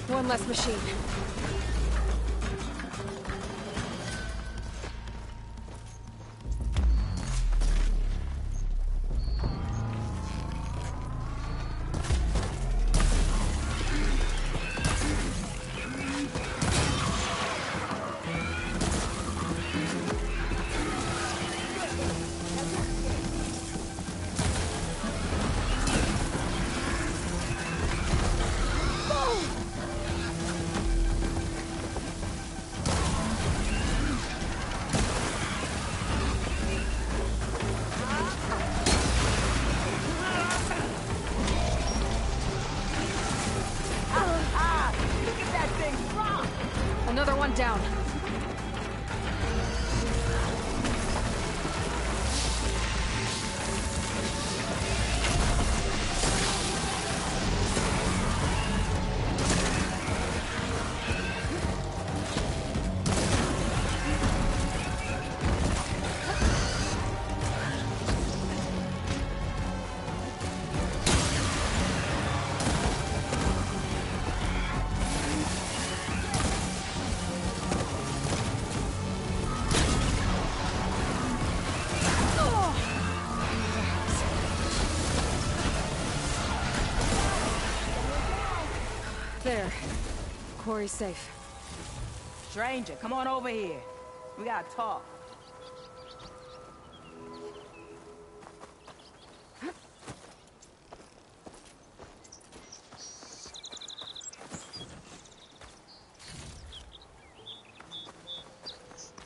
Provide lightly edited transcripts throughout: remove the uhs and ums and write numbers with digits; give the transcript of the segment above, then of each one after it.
One less machine. Another one down. There. Quarry's safe. Stranger, come on over here. We gotta talk.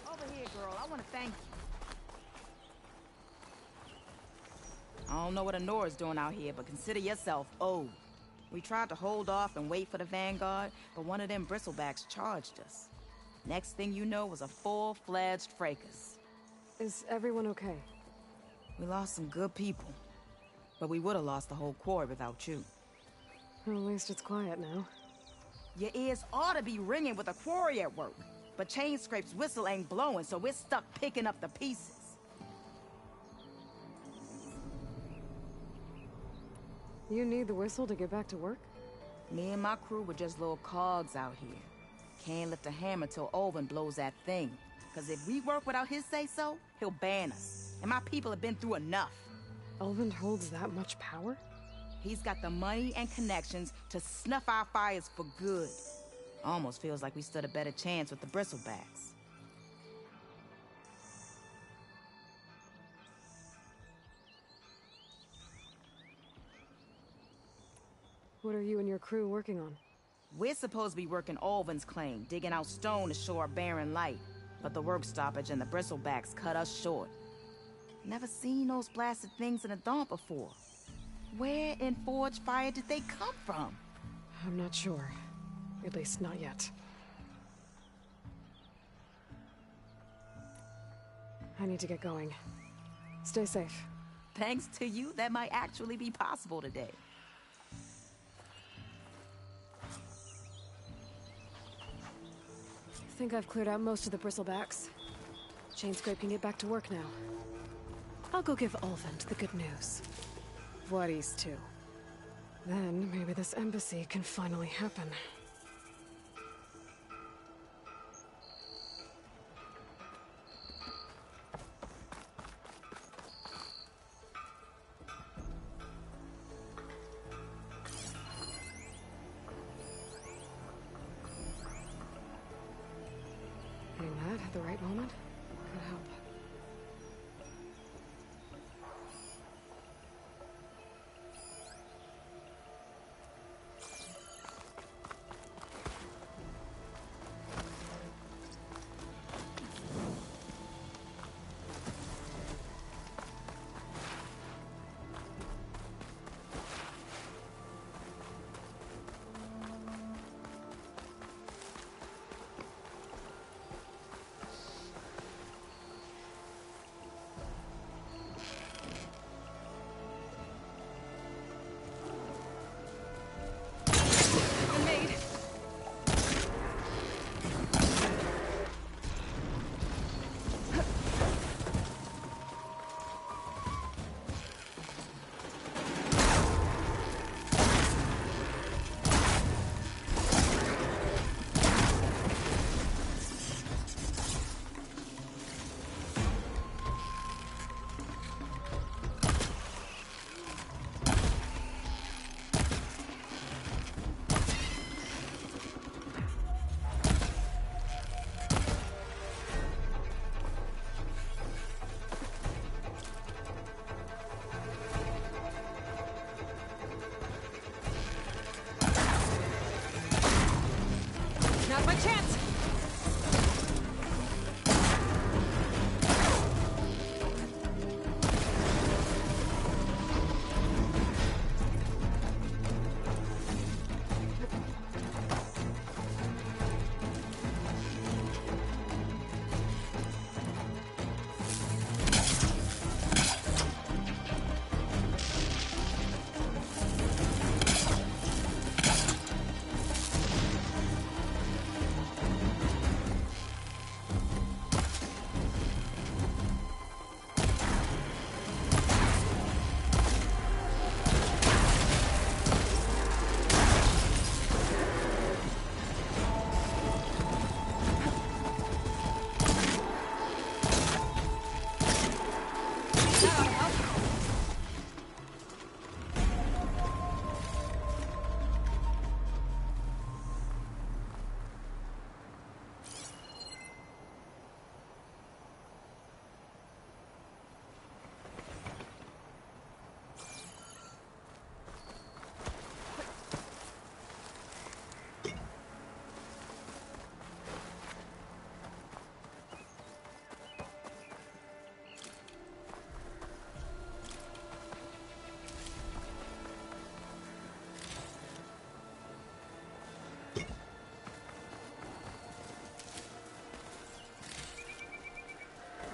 Over here, girl. I want to thank you. I don't know what Honora's doing out here, but consider yourself owed. We tried to hold off and wait for the Vanguard, but one of them bristlebacks charged us. Next thing you know was a full-fledged fracas. Is everyone okay? We lost some good people, but we would have lost the whole quarry without you. Well, at least it's quiet now. Your ears ought to be ringing with a quarry at work, but Chain Scrape's whistle ain't blowing, so we're stuck picking up the pieces. You need the whistle to get back to work? Me and my crew were just little cogs out here. Can't lift a hammer till Olvin blows that thing. Cause if we work without his say-so, he'll ban us. And my people have been through enough. Olvin holds that much power? He's got the money and connections to snuff our fires for good. Almost feels like we stood a better chance with the bristlebacks. What are you and your crew working on? We're supposed to be working Olvin's claim, digging out stone to show our barren light. But the work stoppage and the bristlebacks cut us short. Never seen those blasted things in a dump before. Where in Forge Fire did they come from? I'm not sure. At least not yet. I need to get going. Stay safe. Thanks to you, that might actually be possible today. I think I've cleared out most of the bristlebacks. Chainscrape can get back to work now. I'll go give Olvin the good news. Voorhees too. Then maybe this embassy can finally happen.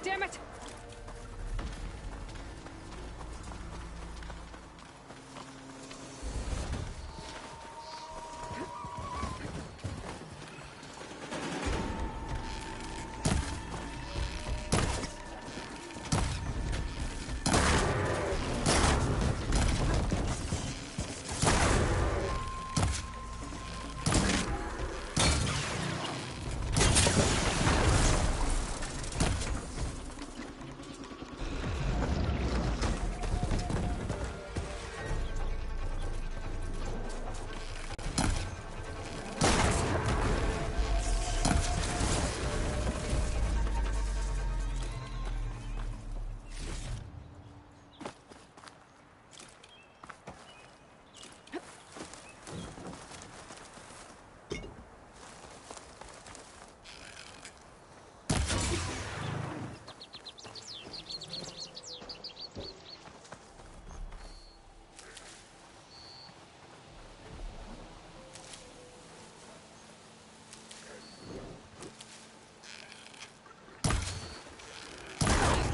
Damn it!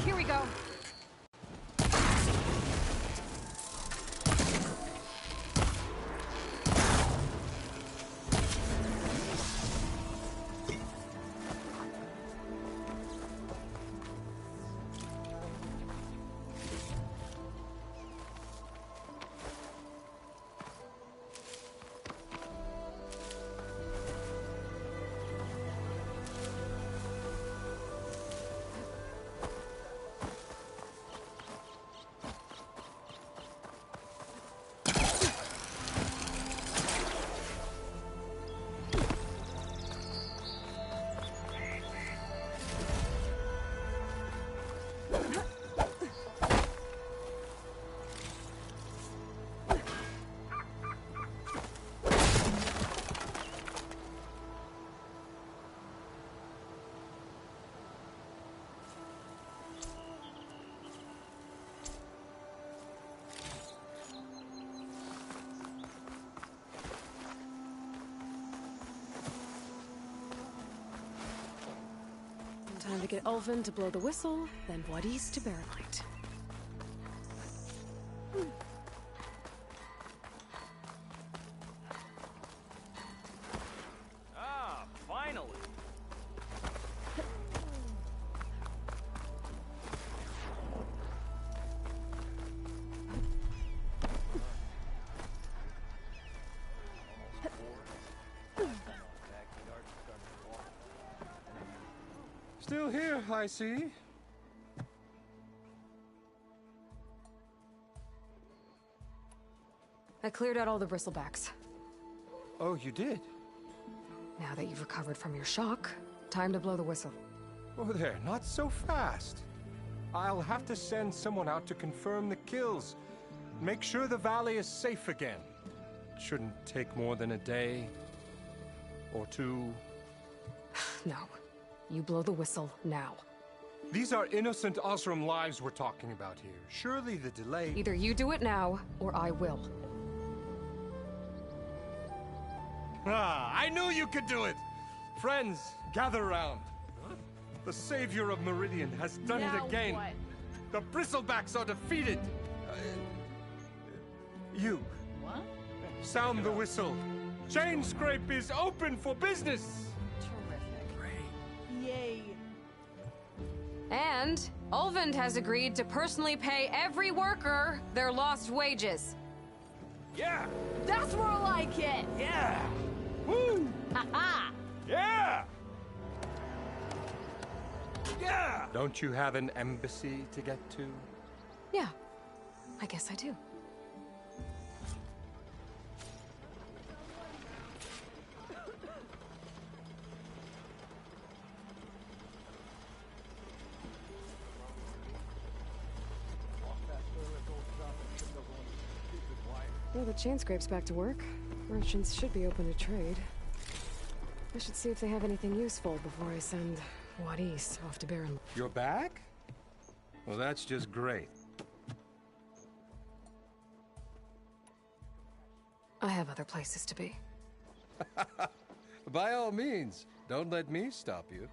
Here we go. Time to get Ulvin to blow the whistle, then Wadis to bear light. Ah, finally! Still here, I see. I cleared out all the bristlebacks. Oh, you did? Now that you've recovered from your shock, time to blow the whistle. Oh there, not so fast. I'll have to send someone out to confirm the kills. Make sure the valley is safe again. It shouldn't take more than a day. Or two. No. You blow the whistle now. These are innocent Osram lives we're talking about here. Surely the delay... Either you do it now, or I will. Ah, I knew you could do it! Friends, gather round. The savior of Meridian has done it again. What? The bristlebacks are defeated. You. What? Sound the whistle. Chain Scrape is open for business. Terrific. Yay. And Ulvin has agreed to personally pay every worker their lost wages. Yeah! That's more like it! Yeah! Woo! Ha-ha! Yeah! Yeah! Don't you have an embassy to get to? Yeah, I guess I do. Well, the chain scrape's back to work. Merchants should be open to trade. I should see if they have anything useful before I send Wadis off to Baron. You're back? Well, that's just great. I have other places to be. By all means, don't let me stop you.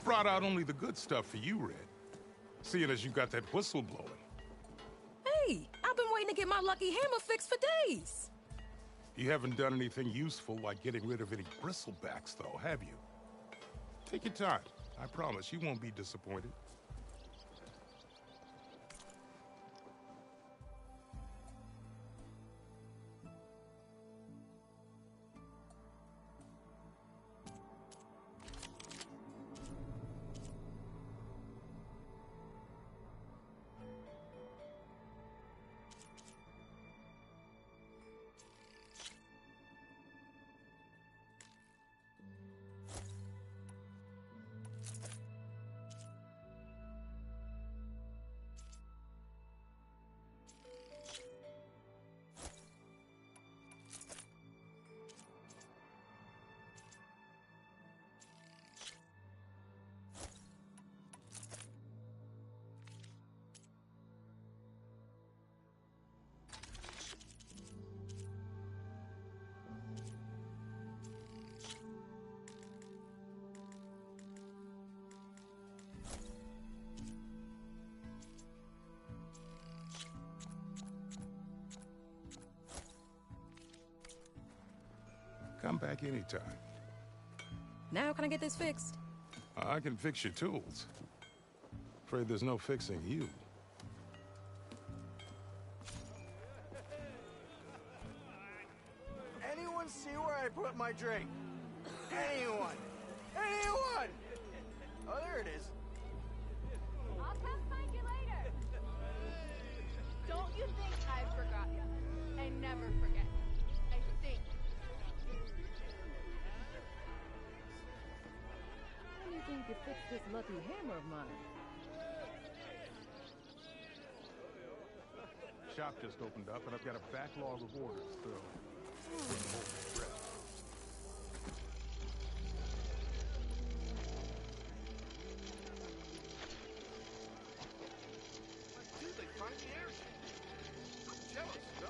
brought out only the good stuff for you, Red. Seeing as you got that whistle blowing. Hey, I've been waiting to get my lucky hammer fixed for days. You haven't done anything useful like getting rid of any bristlebacks, though, have you? Take your time. I promise you won't be disappointed. Come back anytime. Now can I get this fixed? I can fix your tools. Afraid there's no fixing you. Anyone see where I put my drink? Anyone? Anyone? Oh, there it is. I'll come find you later. Don't you think I forgot you? I never forget. I think. How do you think you fix this lucky hammer of mine? Shop just opened up, and I've got a backlog of orders, so... Dude, they find the airship. I'm jealous, no?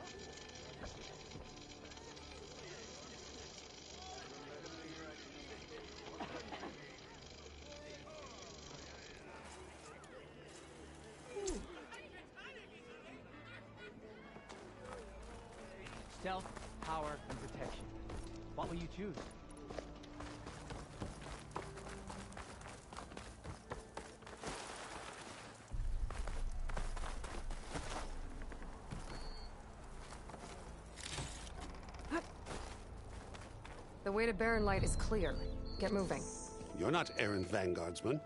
Stealth, power, and protection. What will you choose? The way to Barren Light is clear. Get moving. You're not errand vanguardsman.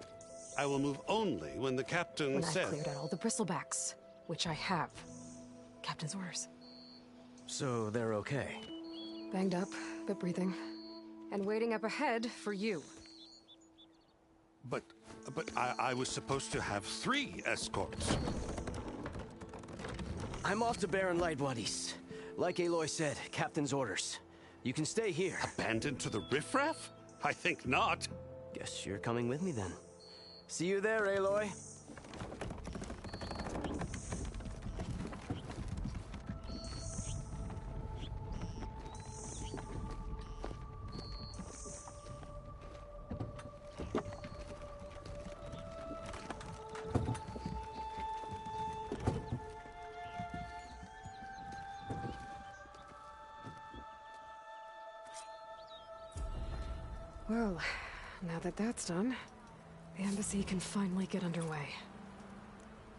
I will move only when the captain When says... I've cleared out all the bristlebacks, which I have. Captain's orders. So they're okay. Banged up, but breathing. And waiting up ahead for you. But I was supposed to have 3 escorts. I'm off to Barren Light, Wadis. Like Aloy said, captain's orders. You can stay here. Abandoned to the riffraff? I think not. Guess you're coming with me then. See you there, Aloy. Well, now that that's done, the embassy can finally get underway.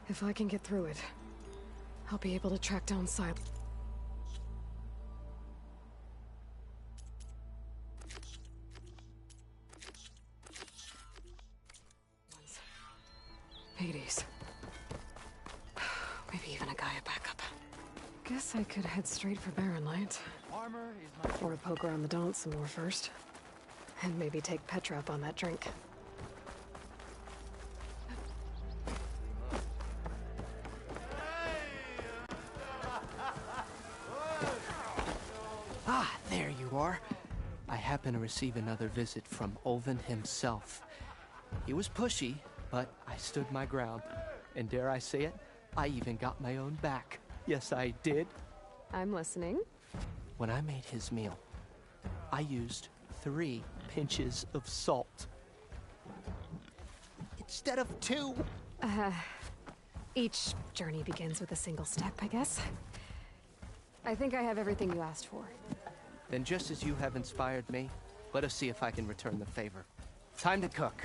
If I can get through it, I'll be able to track down Sil. Hades. Maybe even a Gaia backup. Guess I could head straight for Barren Light. Armor is my... Or poke around the Daunt some more first. And maybe take Petra up on that drink. Ah, there you are. I happen to receive another visit from Olvin himself. He was pushy, but I stood my ground. And dare I say it, I even got my own back. Yes, I did. I'm listening. When I made his meal, I used 3 pinches of salt. instead of 2? Each journey begins with a single step, I guess. I think I have everything you asked for. Then just as you have inspired me, let us see if I can return the favor. Time to cook.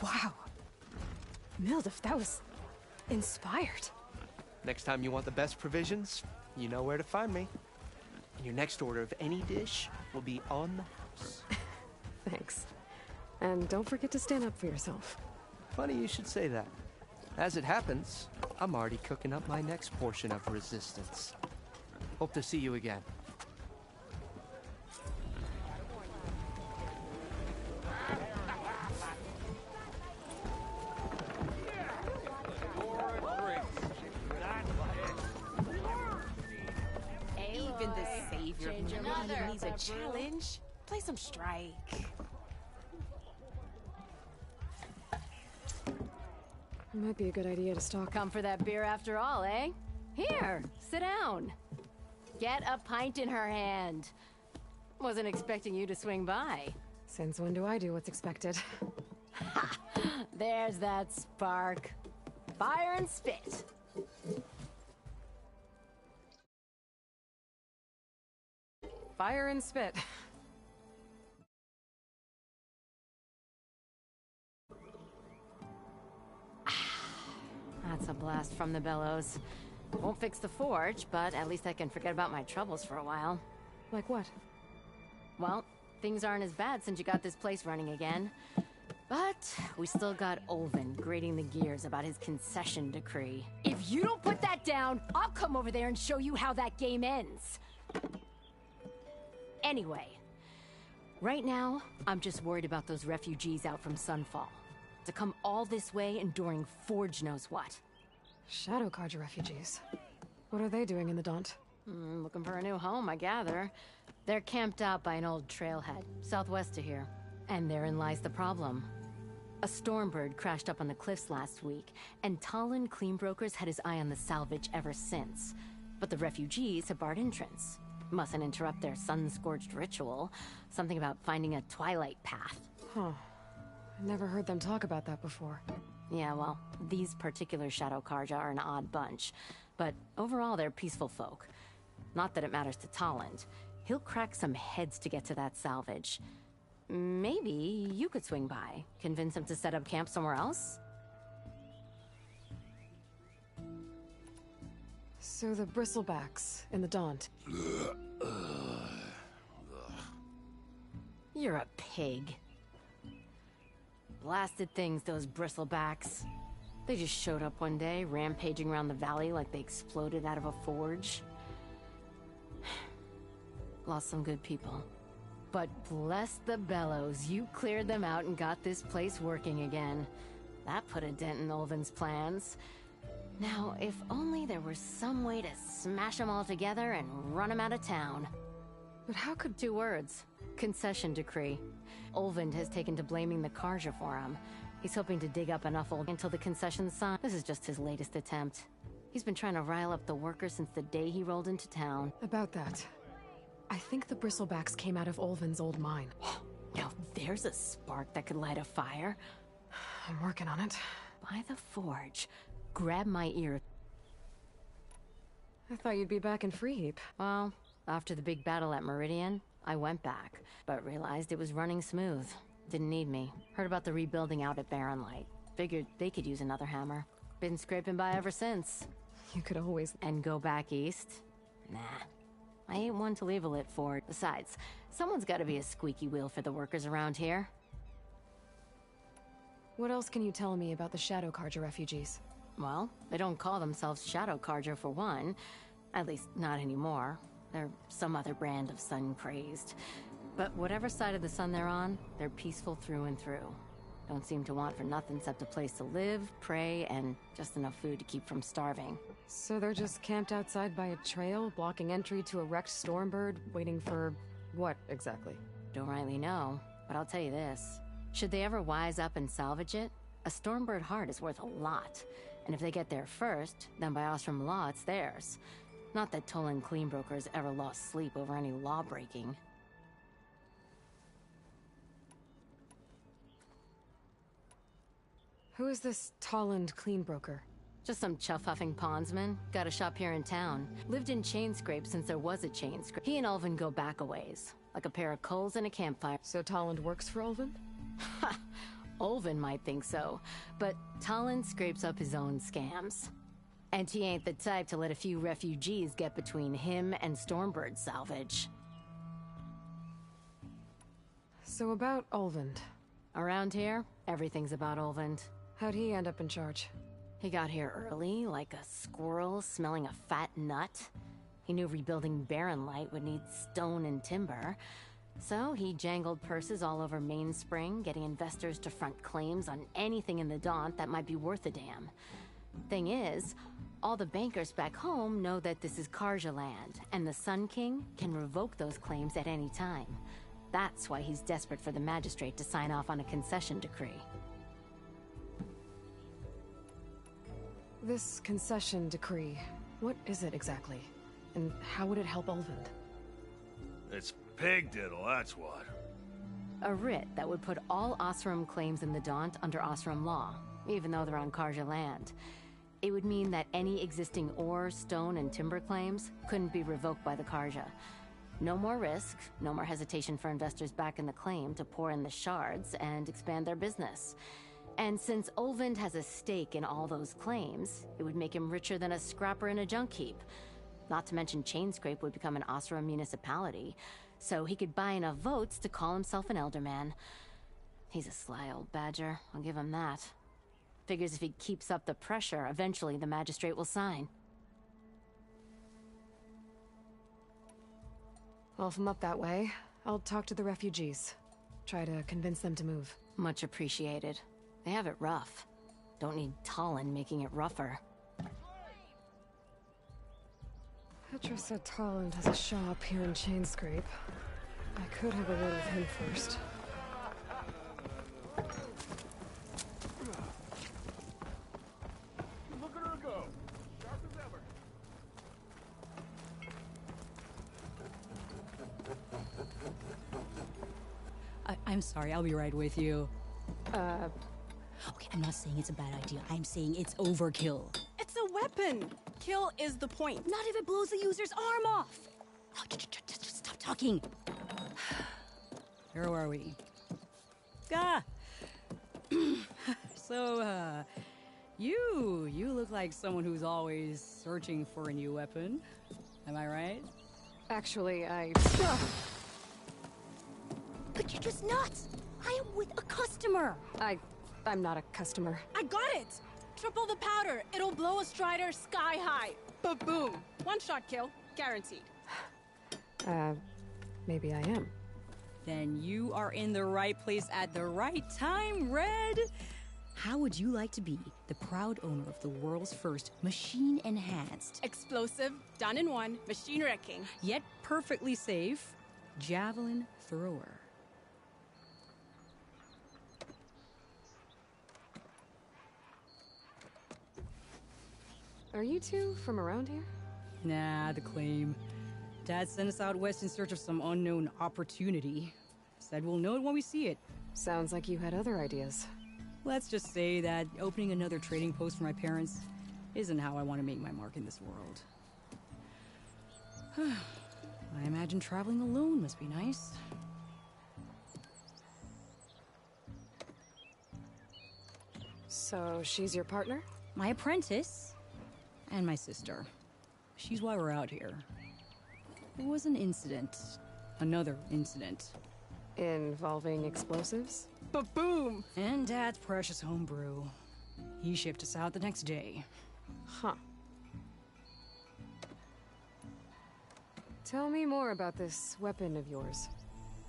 Wow. Mildef, that was inspired. Next time you want the best provisions, you know where to find me. And your next order of any dish will be on the house. Thanks. And don't forget to stand up for yourself. Funny you should say that. As it happens, I'm already cooking up my next portion of resistance. Hope to see you again. Even the savior of Meridian needs a challenge. Play some strike. Might be a good idea to stock. Come for that beer after all, eh? Here, sit down. Get a pint in her hand. Wasn't expecting you to swing by. Since when do I do what's expected? Ha! There's that spark. Fire and spit. Fire and spit. That's a blast from the bellows. Won't fix the forge, but at least I can forget about my troubles for a while. Like what? Well, things aren't as bad since you got this place running again. But we still got Olvin grating the gears about his concession decree. If you don't put that down, I'll come over there and show you how that game ends. Anyway, right now, I'm just worried about those refugees out from Sunfall. To come all this way enduring Forge knows what. Shadow Carja refugees. What are they doing in the Daunt? Looking for a new home, I gather. They're camped out by an old trailhead, southwest of here. And therein lies the problem. A Stormbird crashed up on the cliffs last week, and Talon Cleanbrokers had his eye on the salvage ever since. But the refugees have barred entrance. Mustn't interrupt their sun-scorched ritual. Something about finding a twilight path. Huh. I never heard them talk about that before. Yeah, well, these particular Shadow Carja are an odd bunch. But overall, they're peaceful folk. Not that it matters to Talent. He'll crack some heads to get to that salvage. Maybe you could swing by, convince him to set up camp somewhere else? So the bristlebacks in the Daunt. You're a pig. Blasted things, those bristlebacks. They just showed up one day, rampaging around the valley like they exploded out of a forge. Lost some good people. But bless the bellows, you cleared them out and got this place working again. That put a dent in Olvin's plans. Now, if only there was some way to smash them all together and run them out of town. But how could... 2 words. Concession decree. Olvind has taken to blaming the Carja for him. He's hoping to dig up enough old until the concession's signed. This is just his latest attempt. He's been trying to rile up the workers since the day he rolled into town. About that. I think the bristlebacks came out of Olvin's old mine. Now there's a spark that could light a fire. I'm working on it. By the forge. Grab my ear. I thought you'd be back in Freeheap. Well, after the big battle at Meridian, I went back, but realized it was running smooth. Didn't need me. Heard about the rebuilding out at Barren Light. Figured they could use another hammer. Been scraping by ever since. You could always... And go back east? Nah. I ain't one to leave a lit fort. Besides, someone's gotta be a squeaky wheel for the workers around here. What else can you tell me about the Shadow Carja refugees? Well, they don't call themselves Shadow Carja for one. At least, not anymore. They're some other brand of sun-crazed. But whatever side of the sun they're on, they're peaceful through and through. Don't seem to want for nothing except a place to live, pray, and just enough food to keep from starving. So they're just camped outside by a trail, blocking entry to a wrecked Stormbird, waiting for... what, exactly? Don't rightly know, but I'll tell you this. Should they ever wise up and salvage it, a Stormbird heart is worth a lot. And if they get there first, then by Ostrom law, it's theirs. Not that Tolan Cleanbrokers ever lost sleep over any law breaking. Who is this Tolland Cleanbroker? Just some chuff-huffing pondsman. Got a shop here in town. Lived in Chainscrape since there was a Chainscrape. He and Ulvin go back a ways. Like a pair of coals and a campfire. So Tolland works for Ulvin? Ha! Ulvin might think so, but Tolland scrapes up his own scams. And he ain't the type to let a few refugees get between him and Stormbird salvage. So about Ulvin. Around here, everything's about Ulvin. How'd he end up in charge? He got here early, like a squirrel smelling a fat nut. He knew rebuilding Barren Light would need stone and timber. So he jangled purses all over Mainspring, getting investors to front claims on anything in the Daunt that might be worth a damn. Thing is, all the bankers back home know that this is Karja land, and the Sun King can revoke those claims at any time. That's why he's desperate for the magistrate to sign off on a concession decree. This concession decree, what is it exactly? And how would it help Ulvin? It's pig diddle, that's what. A writ that would put all Osram claims in the Daunt under Osram law, even though they're on Karja land. It would mean that any existing ore, stone, and timber claims couldn't be revoked by the Karja. No more risk, no more hesitation for investors back in the claim to pour in the shards and expand their business. And since Ulvin has a stake in all those claims, it would make him richer than a scrapper in a junk heap. Not to mention Chainscrape would become an Osram municipality, so he could buy enough votes to call himself an elderman. He's a sly old badger, I'll give him that. Figures if he keeps up the pressure, eventually the magistrate will sign. Well, if I'm up that way, I'll talk to the refugees. Try to convince them to move. Much appreciated. They have it rough. Don't need Tolland making it rougher. Petra said Tolland has a shop here in Chainscrape. I could have a word with him first. Look at her go. Sharp as ever. I'm sorry, I'll be right with you. Okay, I'm not saying it's a bad idea. I'm saying it's overkill. It's a weapon. Kill is the point. Not if it blows the user's arm off. Oh, just stop talking. Where are we? So, you look like someone who's always searching for a new weapon. Am I right? Actually, But you're just nuts. I am with a customer. I'm not a customer. I got it. Triple the powder. It'll blow a Strider sky high. Ba-boom. One shot kill. Guaranteed. Maybe I am. Then you are in the right place at the right time, Red. How would you like to be the proud owner of the world's first machine-enhanced, Explosive, done in one, machine wrecking, yet perfectly safe, javelin thrower? Are you two from around here? Nah, the claim. Dad sent us out west in search of some unknown opportunity. Said we'll know it when we see it. Sounds like you had other ideas. Let's just say that opening another trading post for my parents isn't how I want to make my mark in this world. I imagine traveling alone must be nice. So she's your partner? My apprentice and my sister. She's why we're out here. There was an incident. Another incident. Involving explosives? ba-boom. And Dad's precious homebrew. He shipped us out the next day. Huh. Tell me more about this weapon of yours.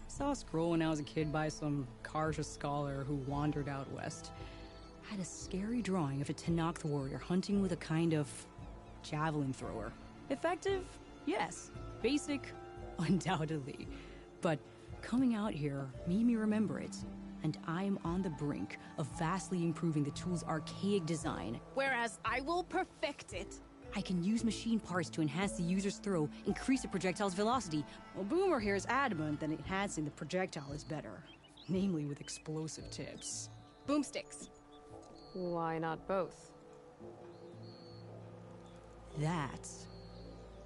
Saw a scroll when I was a kid by some Karja scholar who wandered out west. Had a scary drawing of a Tenakth warrior hunting with a kind of javelin thrower. Effective? Yes. Basic? Undoubtedly. But Coming out here made me remember it, and I am on the brink of vastly improving the tool's archaic design. Whereas I will perfect it. I can use machine parts to enhance the user's throw, increase the projectile's velocity. Well, Boomer here is adamant that enhancing the projectile is better. Namely with explosive tips. Boomsticks. Why not both? That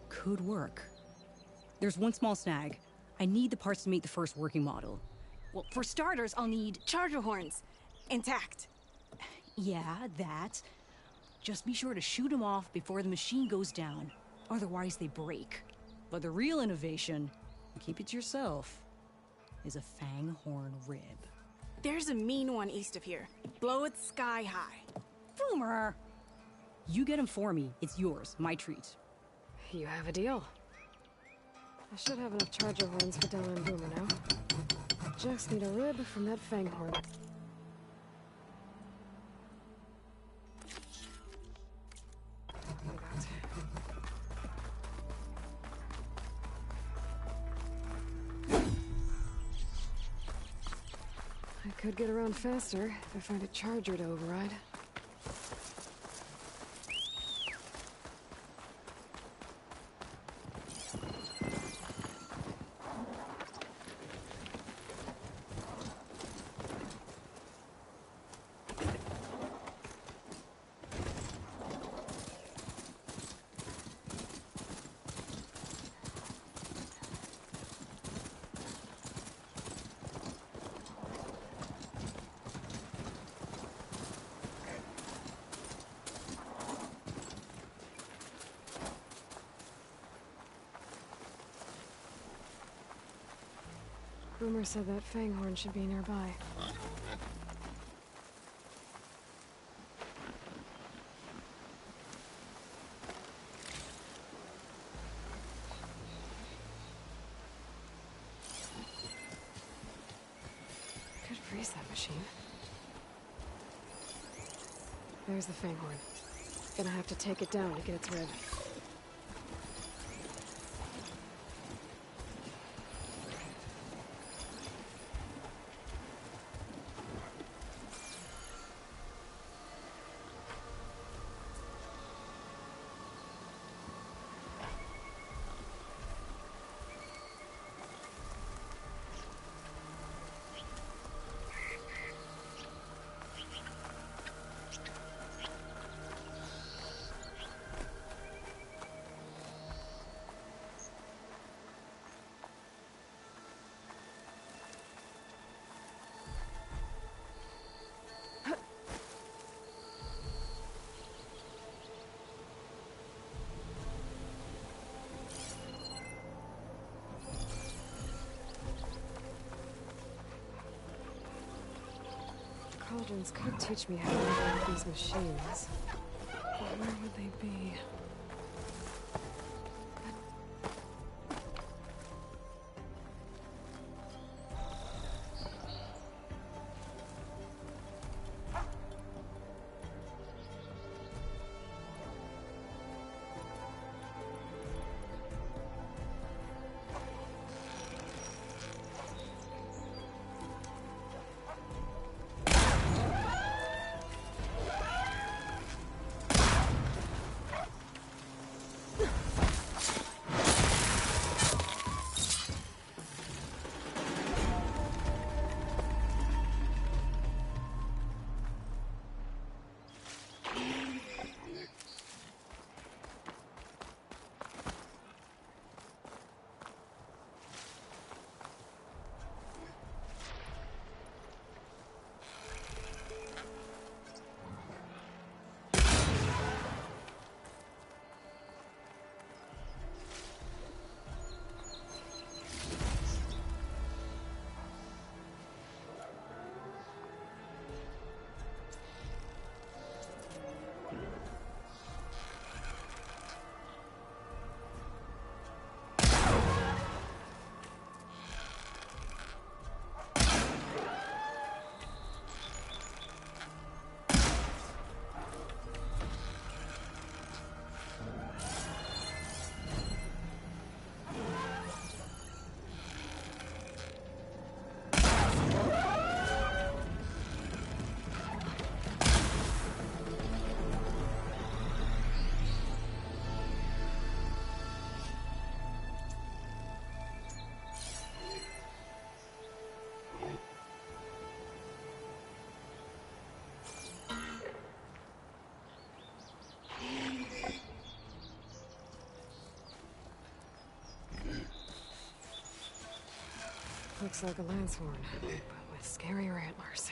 could work. There's one small snag. I need the parts to make the first working model. Well, for starters, I'll need charger horns. Intact. Yeah, that. Just be sure to shoot them off before the machine goes down. Otherwise, they break. But the real innovation, and keep it to yourself, is a fang horn rib. There's a mean one east of here. Blow it sky high. Boomer! You get him for me. It's yours. My treat. You have a deal. I should have enough charger horns for Della and Boomer now. Just need a rib from that fang horn. I could get around faster if I find a charger to override. Boomer said that fang horn should be nearby. Could freeze that machine. There's the fang horn. Gonna have to take it down to get its rib. Cauldrons could teach me how to operate these machines. But where would they be? looks like a lance horn, but with scarier antlers.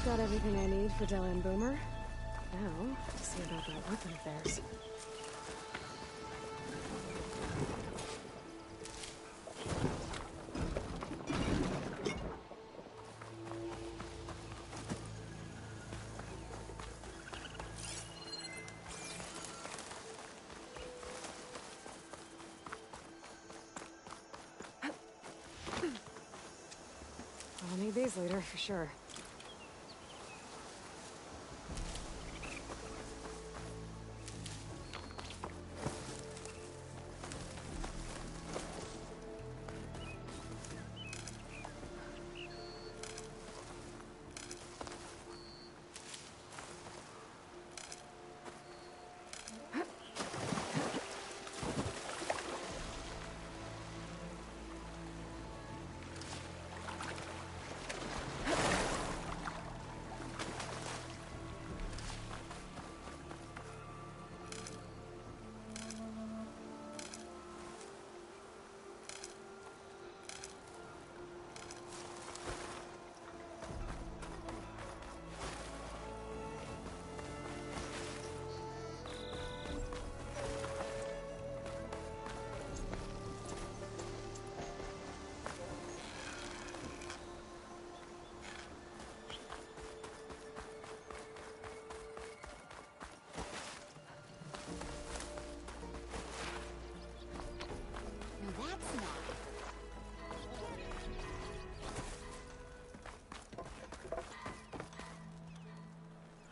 Got everything I need for Della and Boomer. Now, to see about that weapon of theirs. I'll need these later, for sure.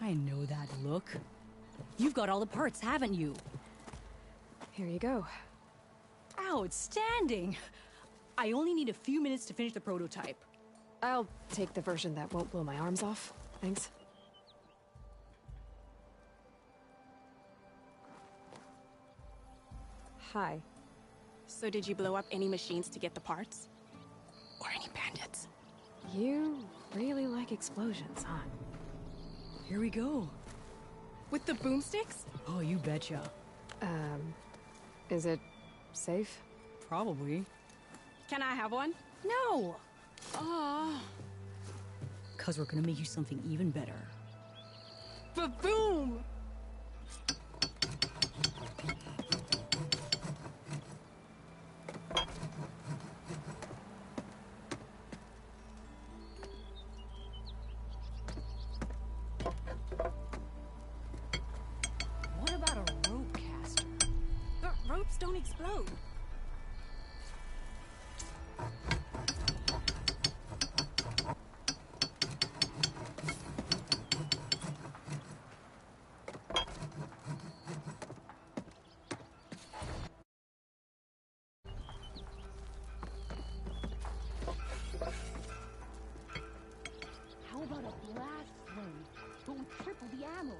I know that look. You've got all the parts, haven't you? Here you go. Outstanding! I only need a few minutes to finish the prototype. I'll take the version that won't blow my arms off. Thanks. Hi. So did you blow up any machines to get the parts? Or any bandits? You really like explosions, huh? Here we go. With the boomsticks? Oh, you betcha. Is it safe? Probably. Can I have one? No! Aw. 'Cause we're gonna make you something even better. Ba-boom! What about a rope caster? But ropes don't explode. How about a blast flame? But with triple the ammo.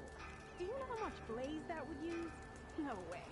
Do you know how much blaze that would use? No way.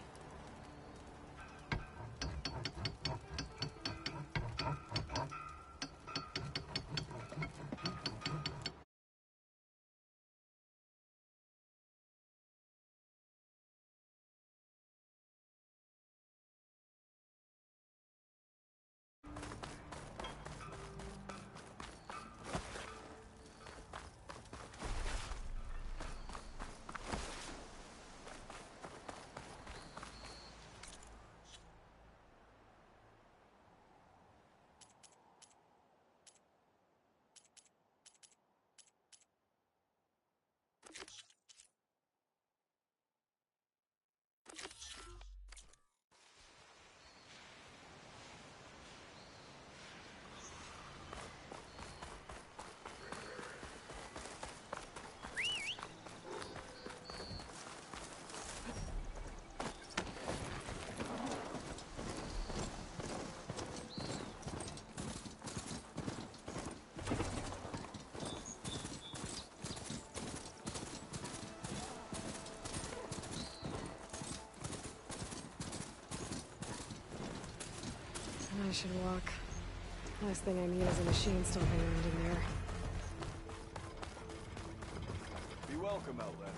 I should walk. Last thing I need is a machine stomping around in there. Be welcome, Outlander.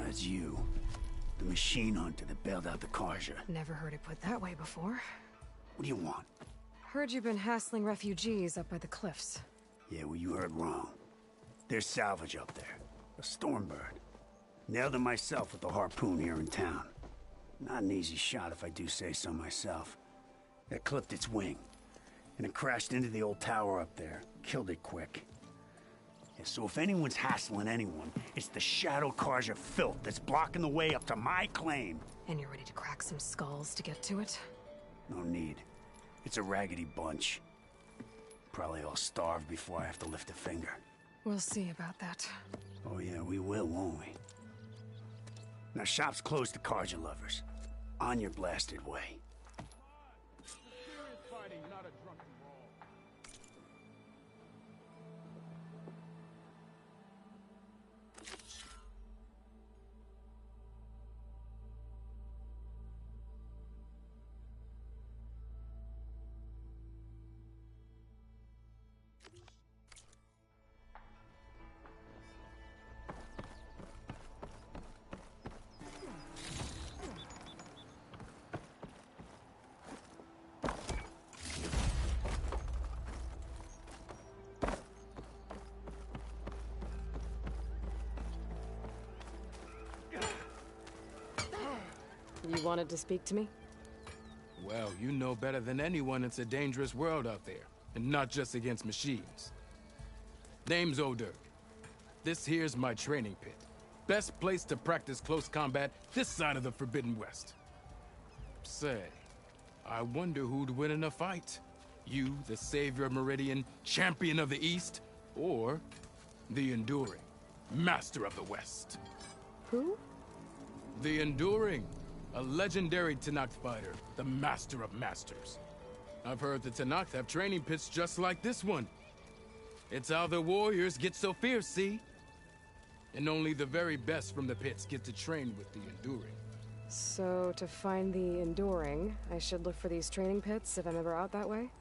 It's you. The machine hunter that bailed out the Karja. Never heard it put that way before. What do you want? Heard you've been hassling refugees up by the cliffs. Yeah, well, you heard wrong. There's salvage up there. A Stormbird. Nailed it myself with the harpoon here in town. Not an easy shot if I do say so myself. It clipped its wing. And it crashed into the old tower up there. Killed it quick. Yeah, so if anyone's hassling anyone, it's the Shadow Karja filth that's blocking the way up to my claim. And you're ready to crack some skulls to get to it? No need. It's a raggedy bunch. Probably all starved before I have to lift a finger. We'll see about that. Oh yeah, we will, won't we? Now shop's closed to Karja lovers. On your blasted way. You wanted to speak to me? Well, you know better than anyone it's a dangerous world out there, and not just against machines. Name's O'Dirk. This here's my training pit. Best place to practice close combat this side of the Forbidden West. Say, I wonder who'd win in a fight. You, the savior of Meridian, champion of the East, or the Enduring, master of the West? Who? The Enduring, a legendary Tenakth fighter, the master of masters. I've heard the Tenakth have training pits just like this one. It's how the warriors get so fierce, see? And only the very best from the pits get to train with the Enduring. So, to find the Enduring, I should look for these training pits if I'm ever out that way?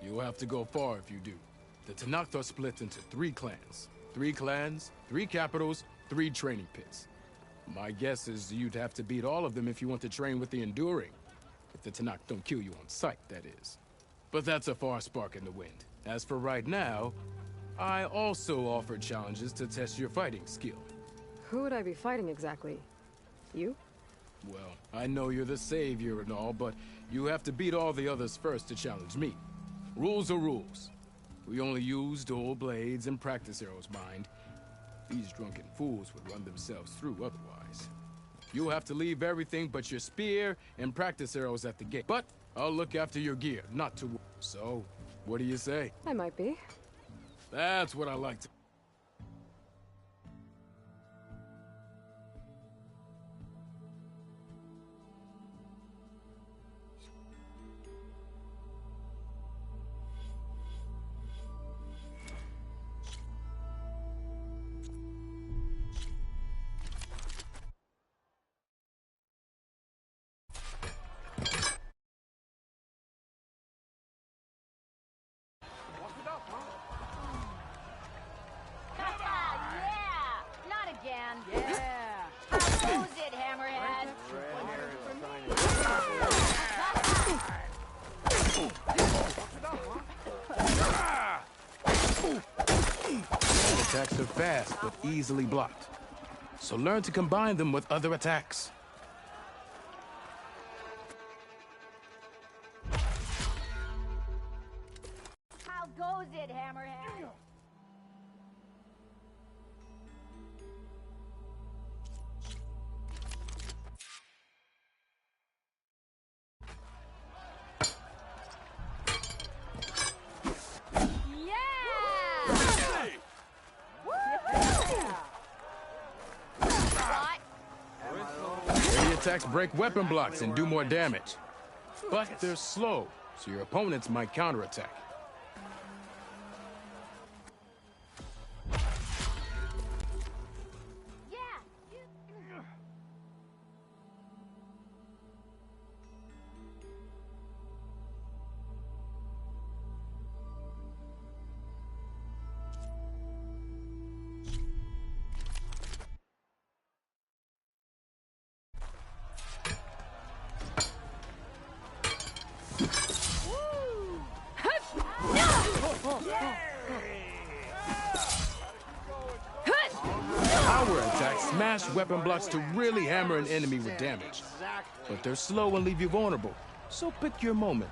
You'll have to go far if you do. The Tenakth are split into 3 clans. 3 clans, 3 capitals, 3 training pits. My guess is you'd have to beat all of them if you want to train with the Enduring. If the Tenakth don't kill you on sight, that is. But that's a far spark in the wind. As for right now, I also offer challenges to test your fighting skill. Who would I be fighting exactly? You? Well, I know you're the savior and all, but you have to beat all the others first to challenge me. Rules are rules. We only use dual blades and practice arrows, mind. These drunken fools would run themselves through otherwise. You'll have to leave everything but your spear and practice arrows at the gate. But I'll look after your gear, not to worry. So, what do you say? I might be. That's what I like to... Attacks are fast, but easily blocked. So learn to combine them with other attacks. How goes it, Hammerhead? Attacks break weapon blocks and do more damage. But they're slow, so your opponents might counterattack. Power attacks smash weapon blocks to really hammer an enemy with damage. But they're slow and leave you vulnerable, so pick your moment.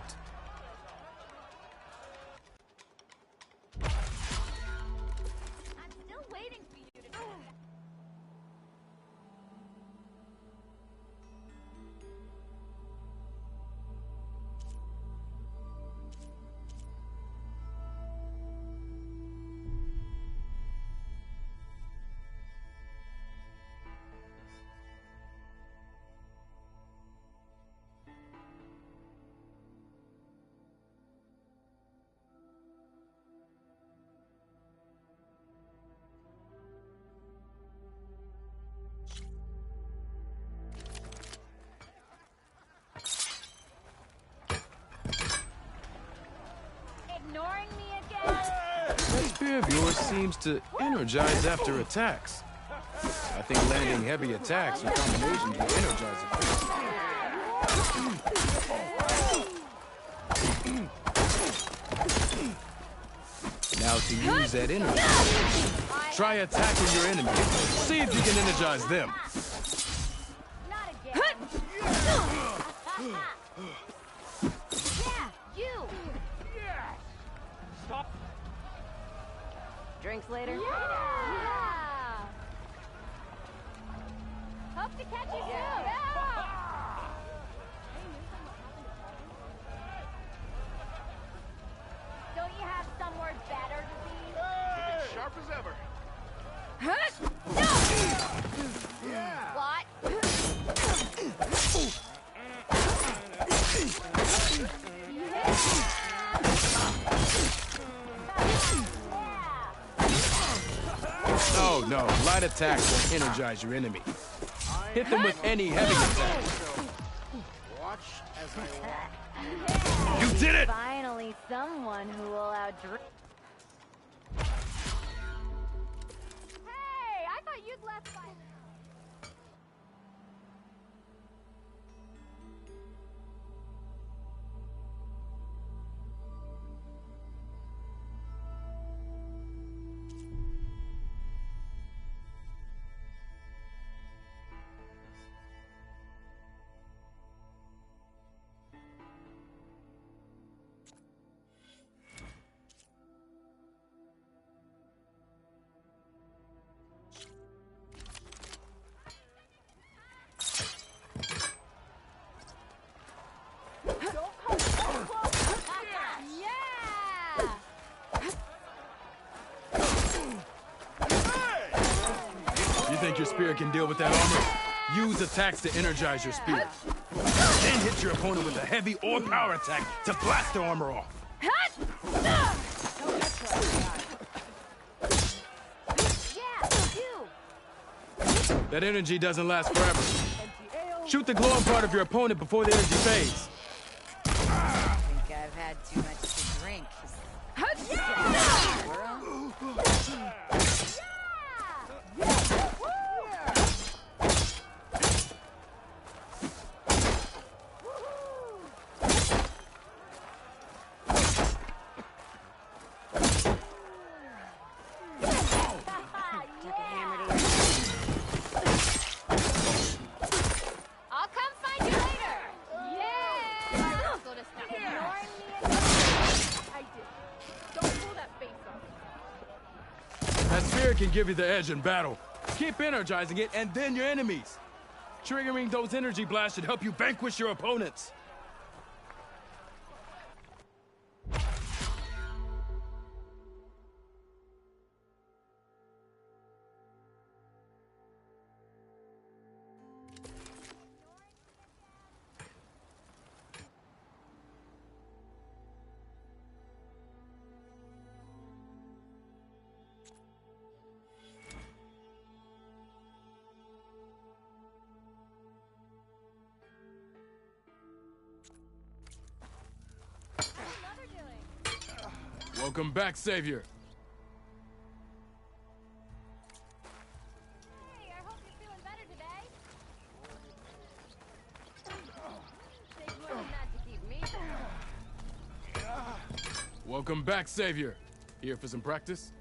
That spear of yours seems to energize after attacks. I think landing heavy attacks or combinations will energize it. Now to use that energy, try attacking your enemy. See if you can energize them. Drinks later? Yeah! Hope to catch you soon! Yeah! No, light attacks will energize your enemy. Hit them with any heavy attack. Watch as I walk. You did it! Finally, someone who will outdream. Hey, I thought you'd left by. You think your spear can deal with that armor? Use attacks to energize your spear. Then hit your opponent with a heavy or power attack to blast their armor off. That energy doesn't last forever. Shoot the glowing part of your opponent before the energy fades. I think I've had too much to drink. I'll come find you later. Yeah. I was gonna stop ignoring me. I did. Don't pull that face off. That spear can give you the edge in battle. Keep energizing it, and then your enemies. Triggering those energy blasts should help you vanquish your opponents. Welcome back, Savior. Hey, I hope you're feeling better today. Take more than that to keep me down. Welcome back, Savior. Here for some practice?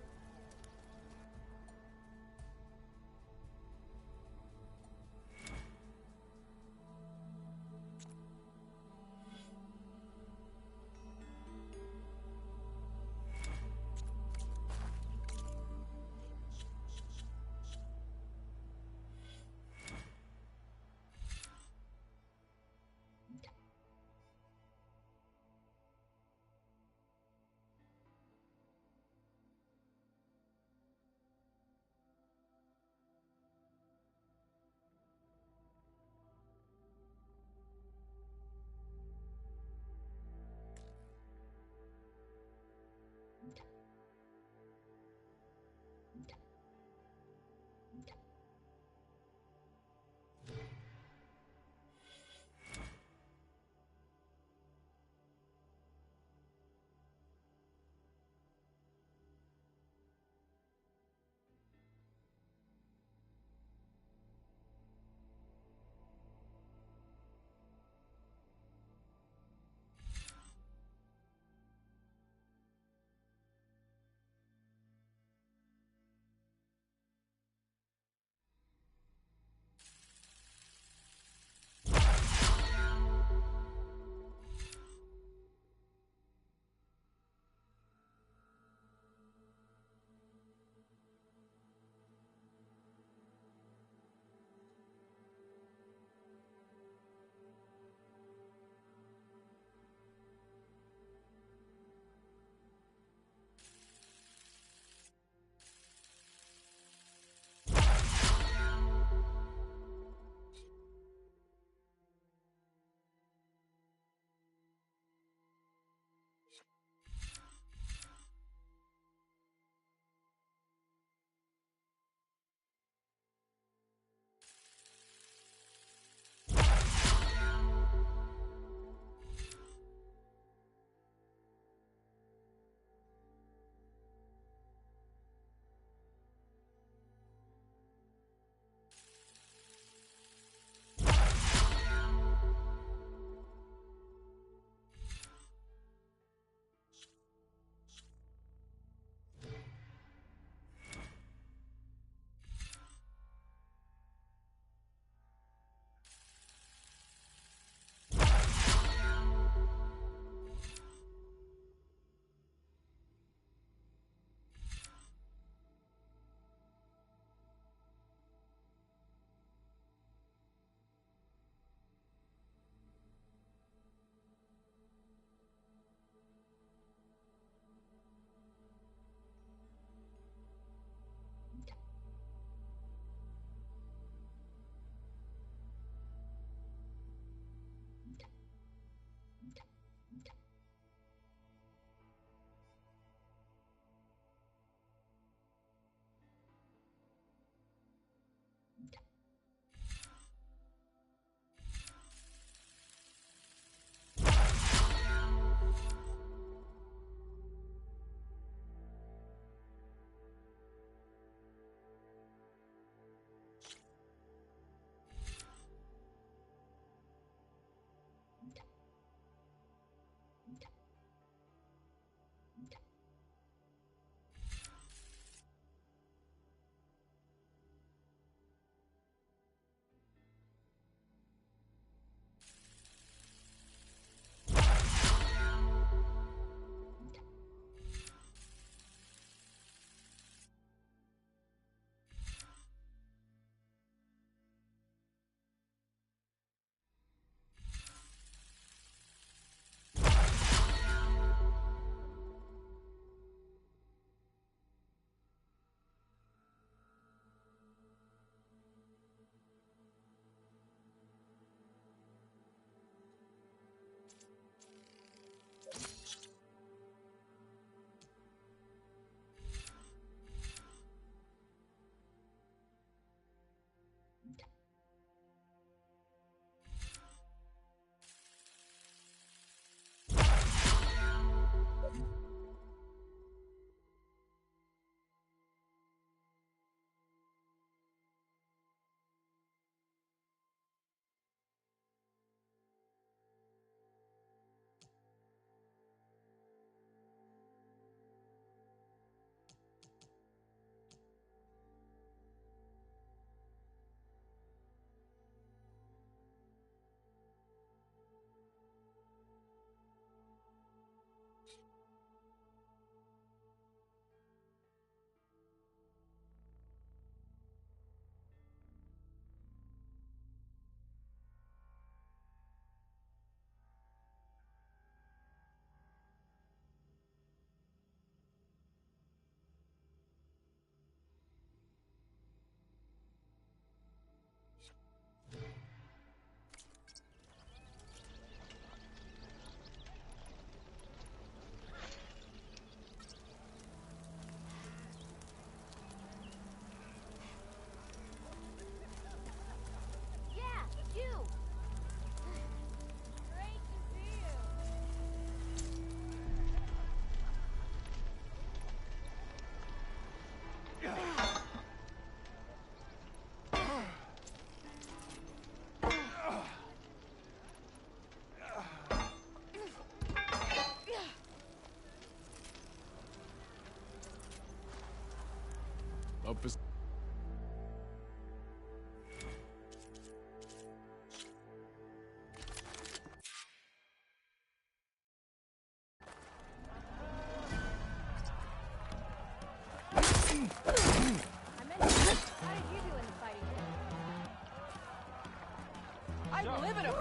I live in a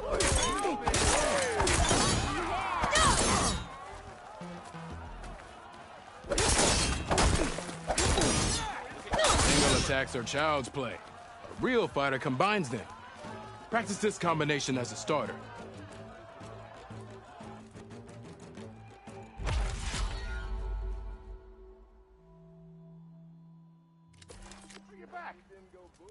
Single attacks are child's play. A real fighter combines them. Practice this combination as a starter. Bring it back. Didn't go boom.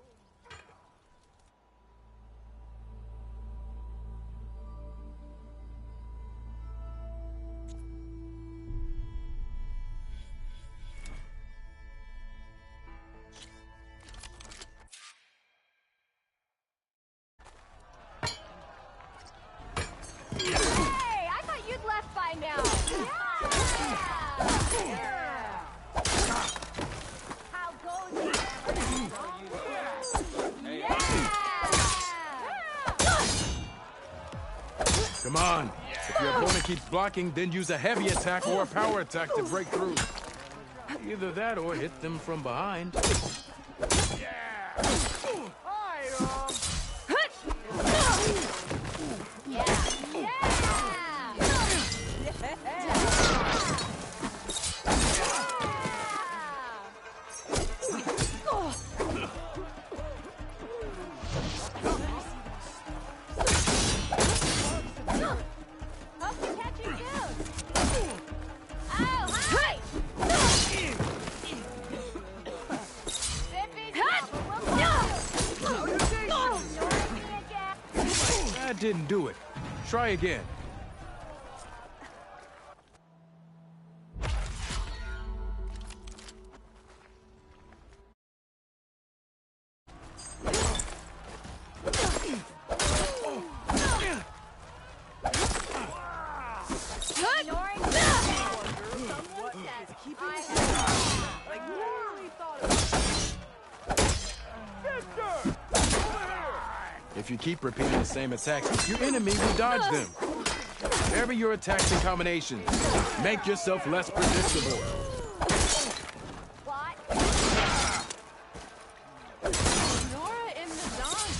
Hey, I thought you'd left by now. Yeah. How goes it? Come on. If your opponent keeps blocking, then use a heavy attack or a power attack to break through. Either that or hit them from behind. That didn't do it. Try again. If you keep repeating the same attacks, your enemy will dodge them. Vary your attacks and combinations. Make yourself less predictable. Nora in the zone.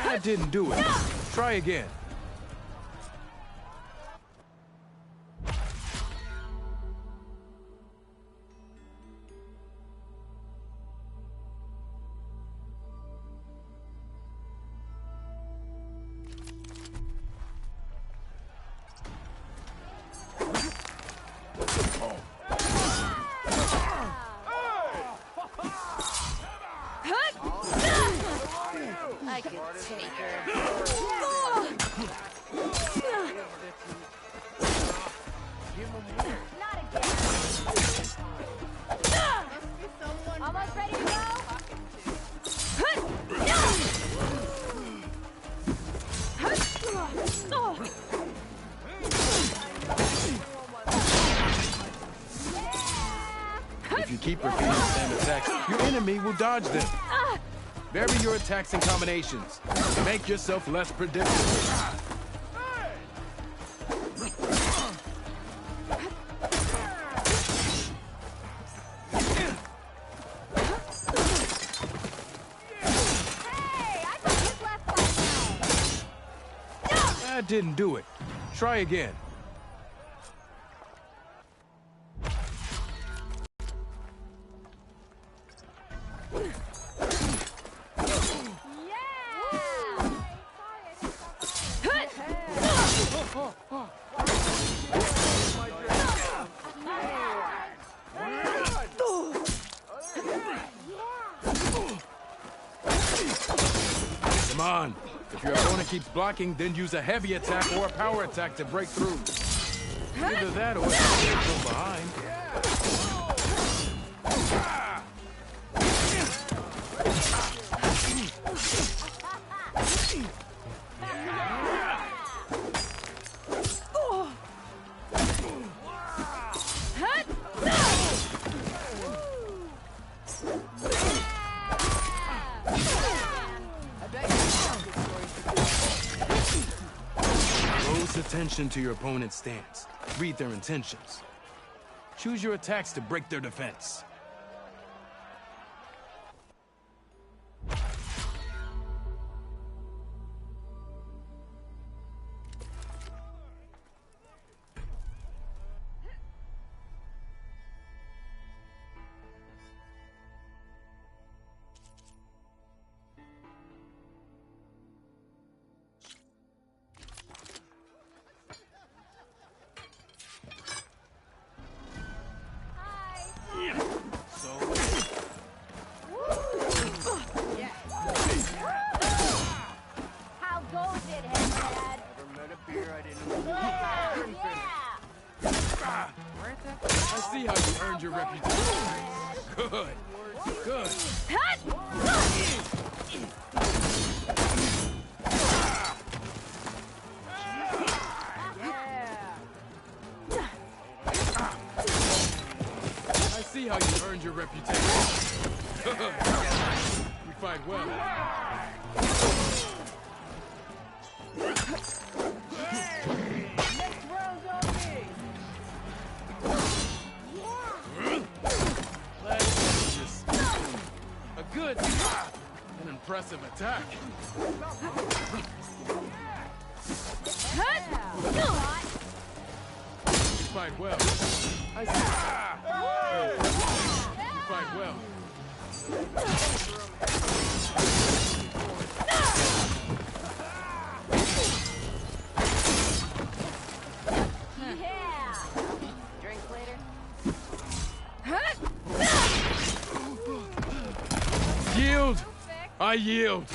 That didn't do it. Try again. I could take her. Not again. Almost ready to go? If you keep repeating the same attacks, your enemy will dodge them. Vary your attacks and combinations. Make yourself less predictable. That didn't do it. Try again. Come on. If your opponent keeps blocking, then use a heavy attack or a power attack to break through. Either that or hit from behind. close attention to your opponent's stance. Read their intentions. Choose your attacks to break their defense. How goes it, Headhead? Never met a beer I didn't I see how you earned your reputation. Good. Good. I see how you earned your reputation. Good. You fight well. Next round's on me. Let's just a good and impressive attack. You fight well. I see. You fight well. Yeah. Drink later. Yield! I yield!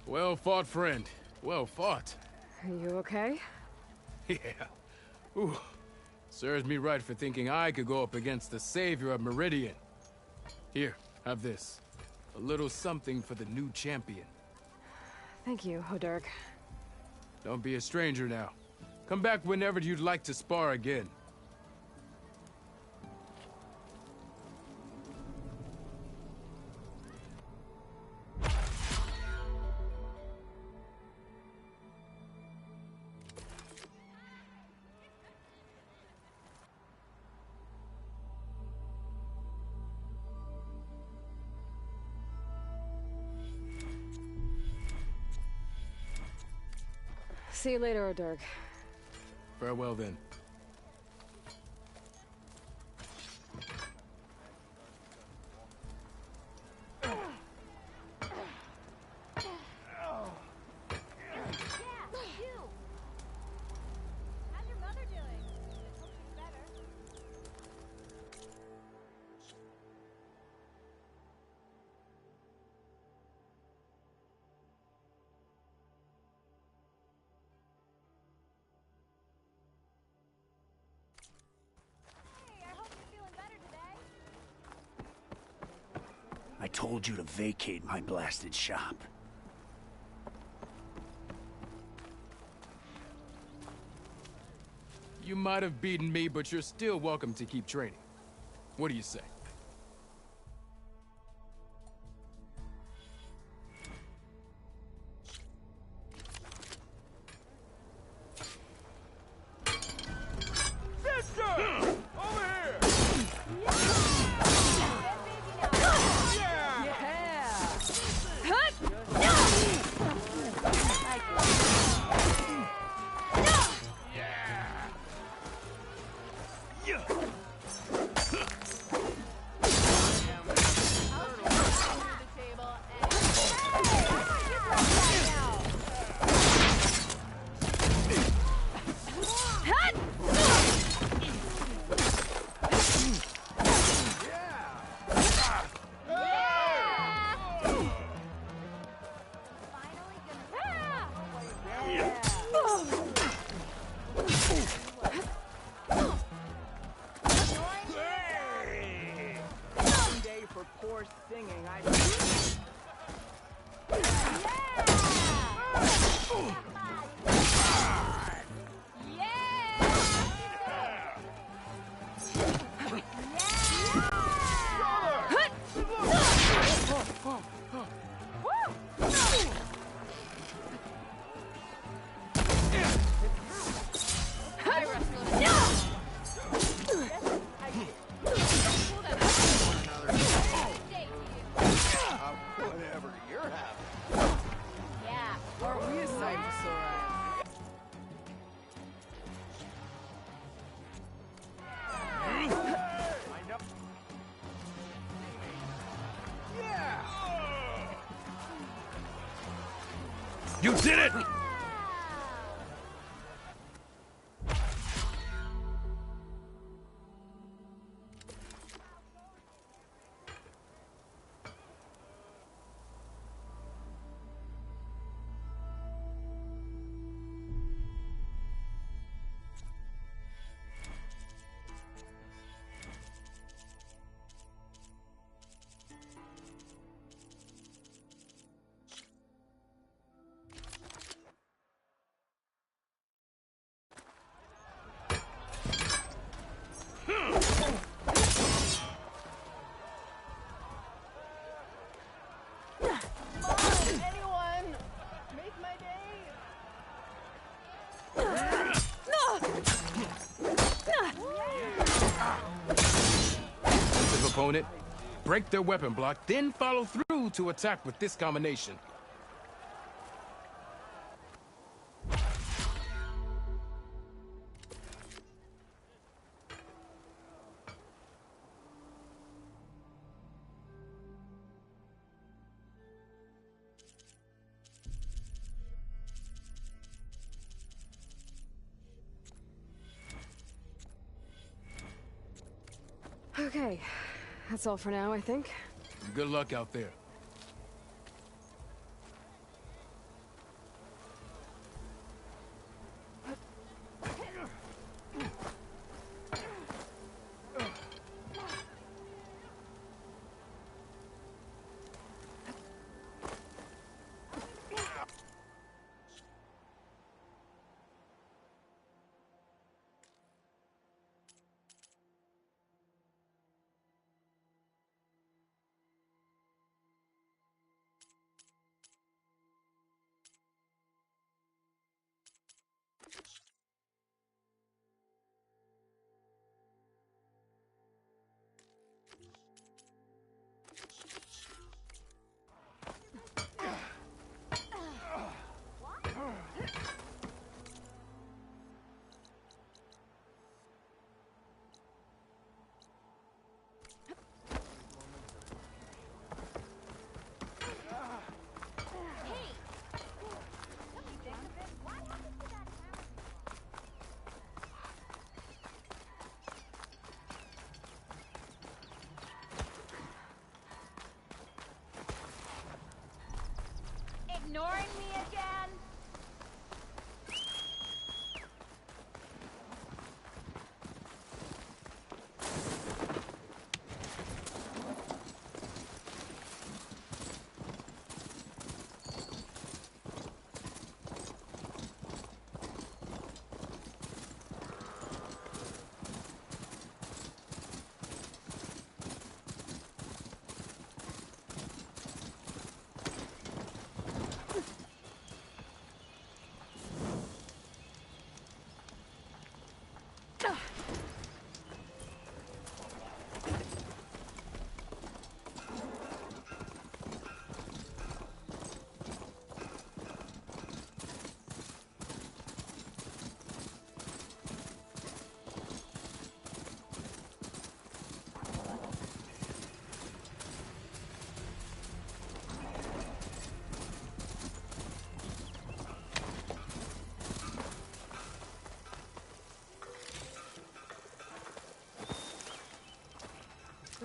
Well fought, friend. Well fought. Are you okay? Yeah. Ooh. Serves me right for thinking I could go up against the savior of Meridian. Here, have this. A little something for the new champion. Thank you, Hodurg. Don't be a stranger now. Come back whenever you'd like to spar again. See you later, Hodurg. Farewell then. How's your mother doing? Hope she's better. Hey, I hope you're feeling better today. I told you to vacate my blasted shop. You might have beaten me, but you're still welcome to keep training. What do you say? Sister! Over here! For poor singing, I... whatever you're having. Yeah. Are we a sight for sore eyes? I know. Yeah. You did it! Anyone, make my day. Defensive opponent, break their weapon block, then follow through to attack with this combination. Okay, that's all for now, I think. Good luck out there. Ignoring me again?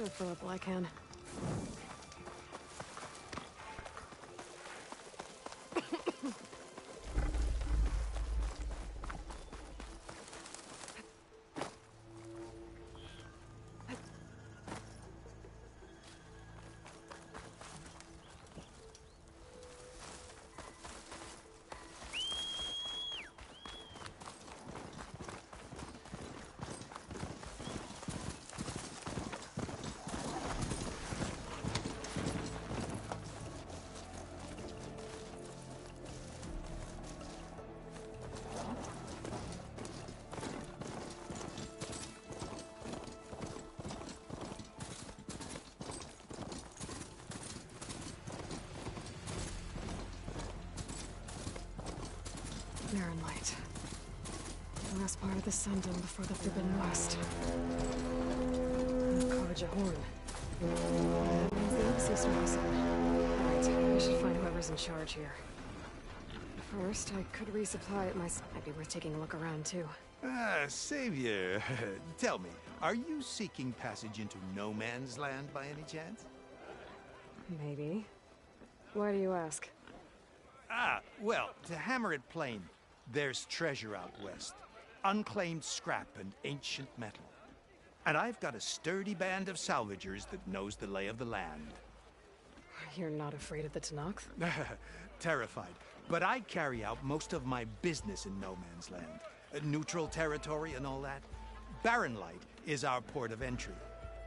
I'll fill up while I can. Barren Light. The last part of the Sundom before the Forbidden West. Karja Horn. That means the embassy's doing something. Right, I should find whoever's in charge here. First, I could resupply it myself. Might be worth taking a look around, too. Savior, tell me, are you seeking passage into no man's land by any chance? Maybe. Why do you ask? Well, to hammer it plain, there's treasure out west. Unclaimed scrap and ancient metal. And I've got a sturdy band of salvagers that knows the lay of the land. You're not afraid of the Tenakth? Terrified. But I carry out most of my business in no man's land. Neutral territory and all that. Barren Light is our port of entry.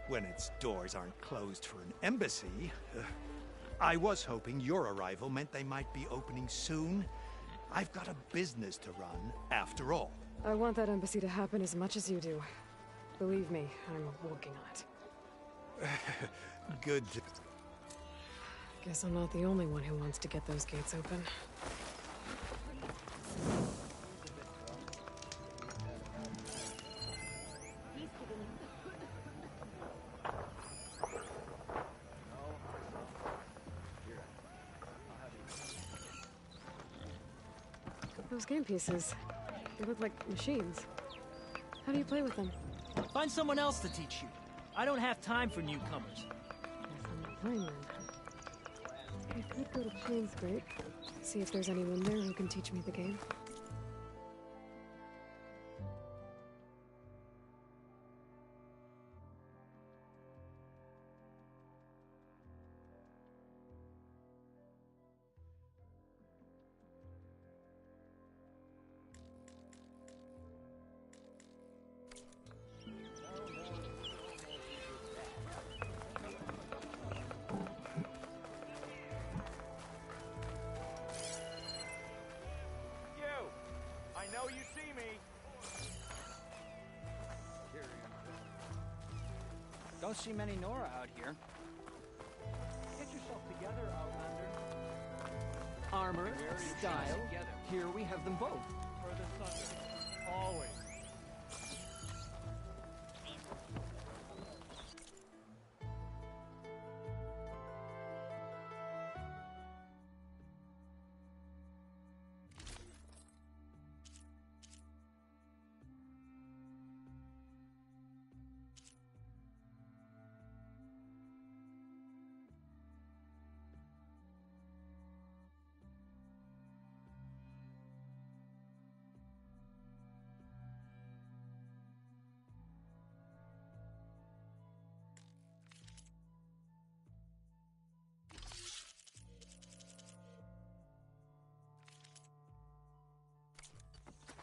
When its doors aren't closed for an embassy. I was hoping your arrival meant they might be opening soon. I've got a business to run, after all. I want that embassy to happen as much as you do. Believe me, I'm working on it. Good. Guess I'm not the only one who wants to get those gates open. Those game pieces, they look like machines. How do you play with them? Find someone else to teach you. I don't have time for newcomers. Guess I'm not playing then. I could go to Chainscrape, see if there's anyone there who can teach me the game. Don't see many Nora out here. Get yourself together, Outlander. Armor, style, here we have them both. For the Thunder. Always.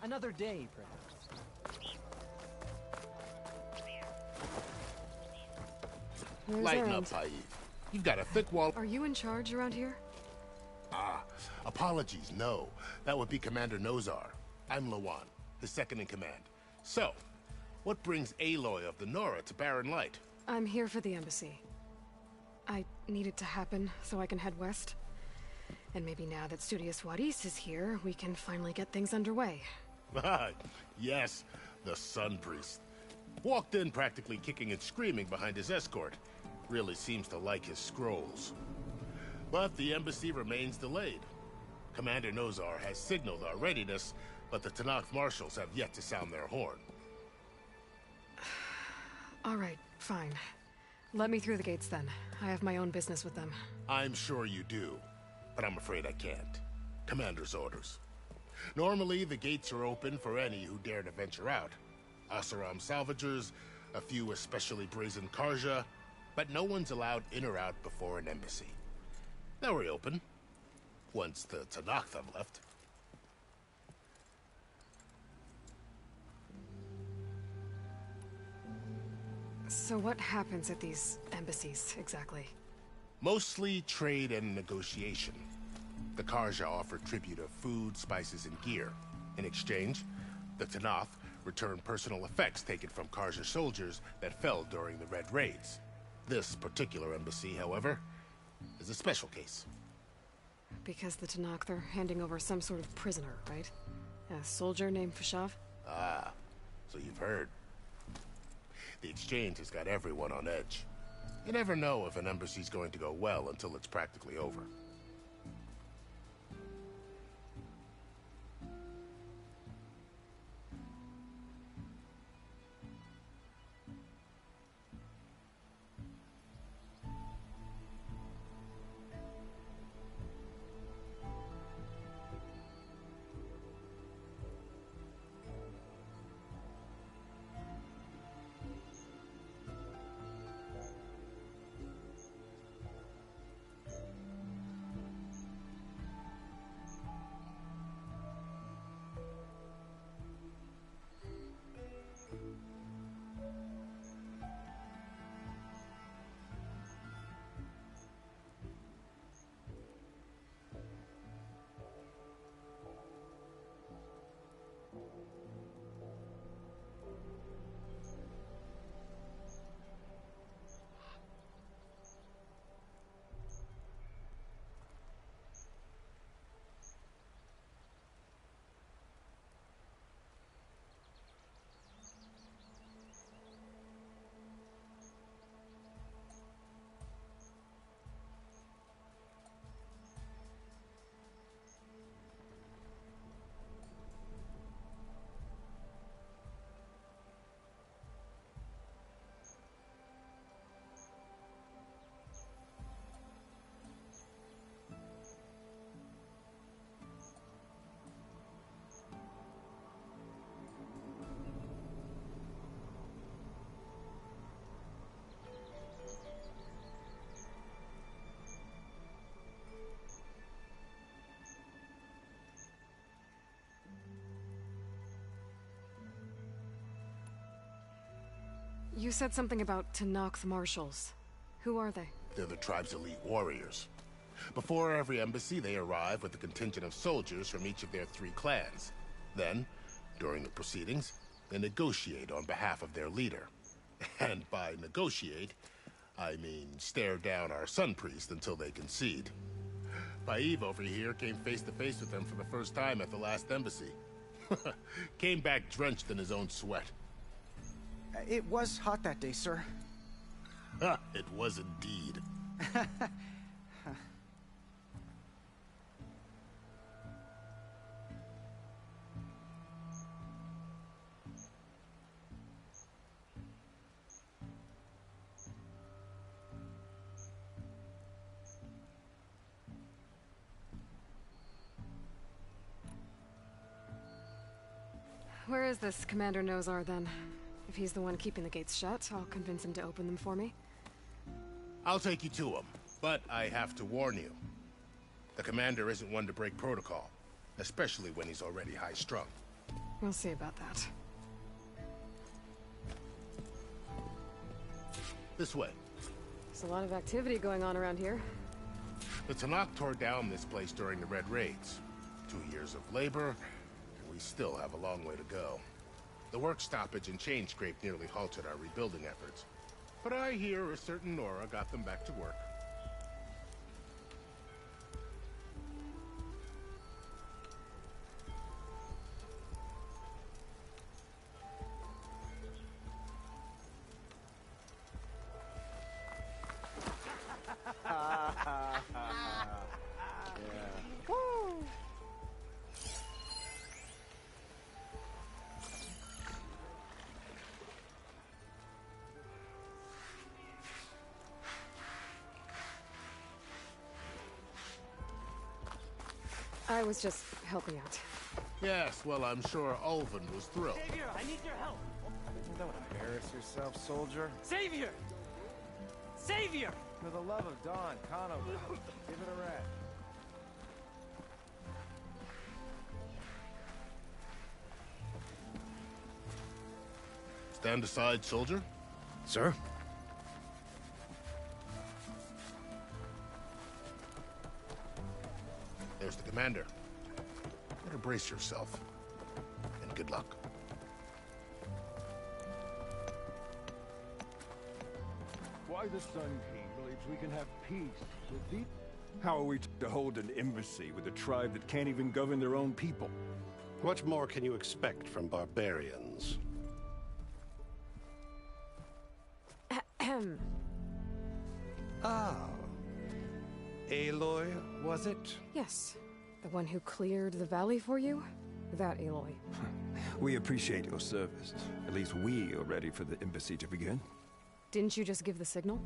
Another day, perhaps. Lighten up, Haid. You've got a thick wall. Are you in charge around here? Apologies, no. That would be Commander Nozar. I'm Lawan, his second in command. So, what brings Aloy of the Nora to Barren Light? I'm here for the embassy. I need it to happen so I can head west. And maybe now that Studious Wadis is here, we can finally get things underway. Yes, the Sun Priest. Walked in practically kicking and screaming behind his escort. Really seems to like his scrolls. But the embassy remains delayed. Commander Nozar has signaled our readiness, but the Tenakth marshals have yet to sound their horn. All right, fine. Let me through the gates then. I have my own business with them. I'm sure you do, but I'm afraid I can't. Commander's orders. Normally, the gates are open for any who dare to venture out. Asaram salvagers, a few especially brazen Karja, but no one's allowed in or out before an embassy. They'll reopen, once the Tenakth have left. So what happens at these embassies, exactly? Mostly trade and negotiation. The Karja offer tribute of food, spices, and gear. In exchange, the Tenakth return personal effects taken from Karja soldiers that fell during the Red Raids. This particular embassy, however, is a special case. Because the Tenakth are handing over some sort of prisoner, right? A soldier named Fashav? Ah, so you've heard. The exchange has got everyone on edge. You never know if an embassy's going to go well until it's practically over. You said something about Tanakh marshals. Who are they? They're the tribe's elite warriors. Before every embassy, they arrive with a contingent of soldiers from each of their 3 clans. Then, during the proceedings, they negotiate on behalf of their leader. And by negotiate, I mean stare down our sun priest until they concede. Baib over here came face to face with them for the first time at the last embassy. Came back drenched in his own sweat. It was hot that day, sir. It was indeed. Where is this Commander Nozar, then? If he's the one keeping the gates shut, I'll convince him to open them for me. I'll take you to him, but I have to warn you. The commander isn't one to break protocol, especially when he's already high-strung. We'll see about that. This way. There's a lot of activity going on around here. The Tanakh tore down this place during the Red Raids. 2 years of labor, and we still have a long way to go. The work stoppage and chain scrape nearly halted our rebuilding efforts. But I hear a certain Nora got them back to work. I was just helping out. Yes, well, I'm sure Ulvin was thrilled. Savior, I need your help. Don't embarrass yourself, soldier. Savior! Savior! For the love of Dawn, Conover, give it a rest. Stand aside, soldier. Sir? There's the commander. Better brace yourself. And good luck. Why the Sun King believes we can have peace with these? How are we to hold an embassy with a tribe that can't even govern their own people? What more can you expect from barbarians? Ah. Aloy, was it? Yes. The one who cleared the valley for you? That Aloy. We appreciate your service. At least we are ready for the embassy to begin. Didn't you just give the signal?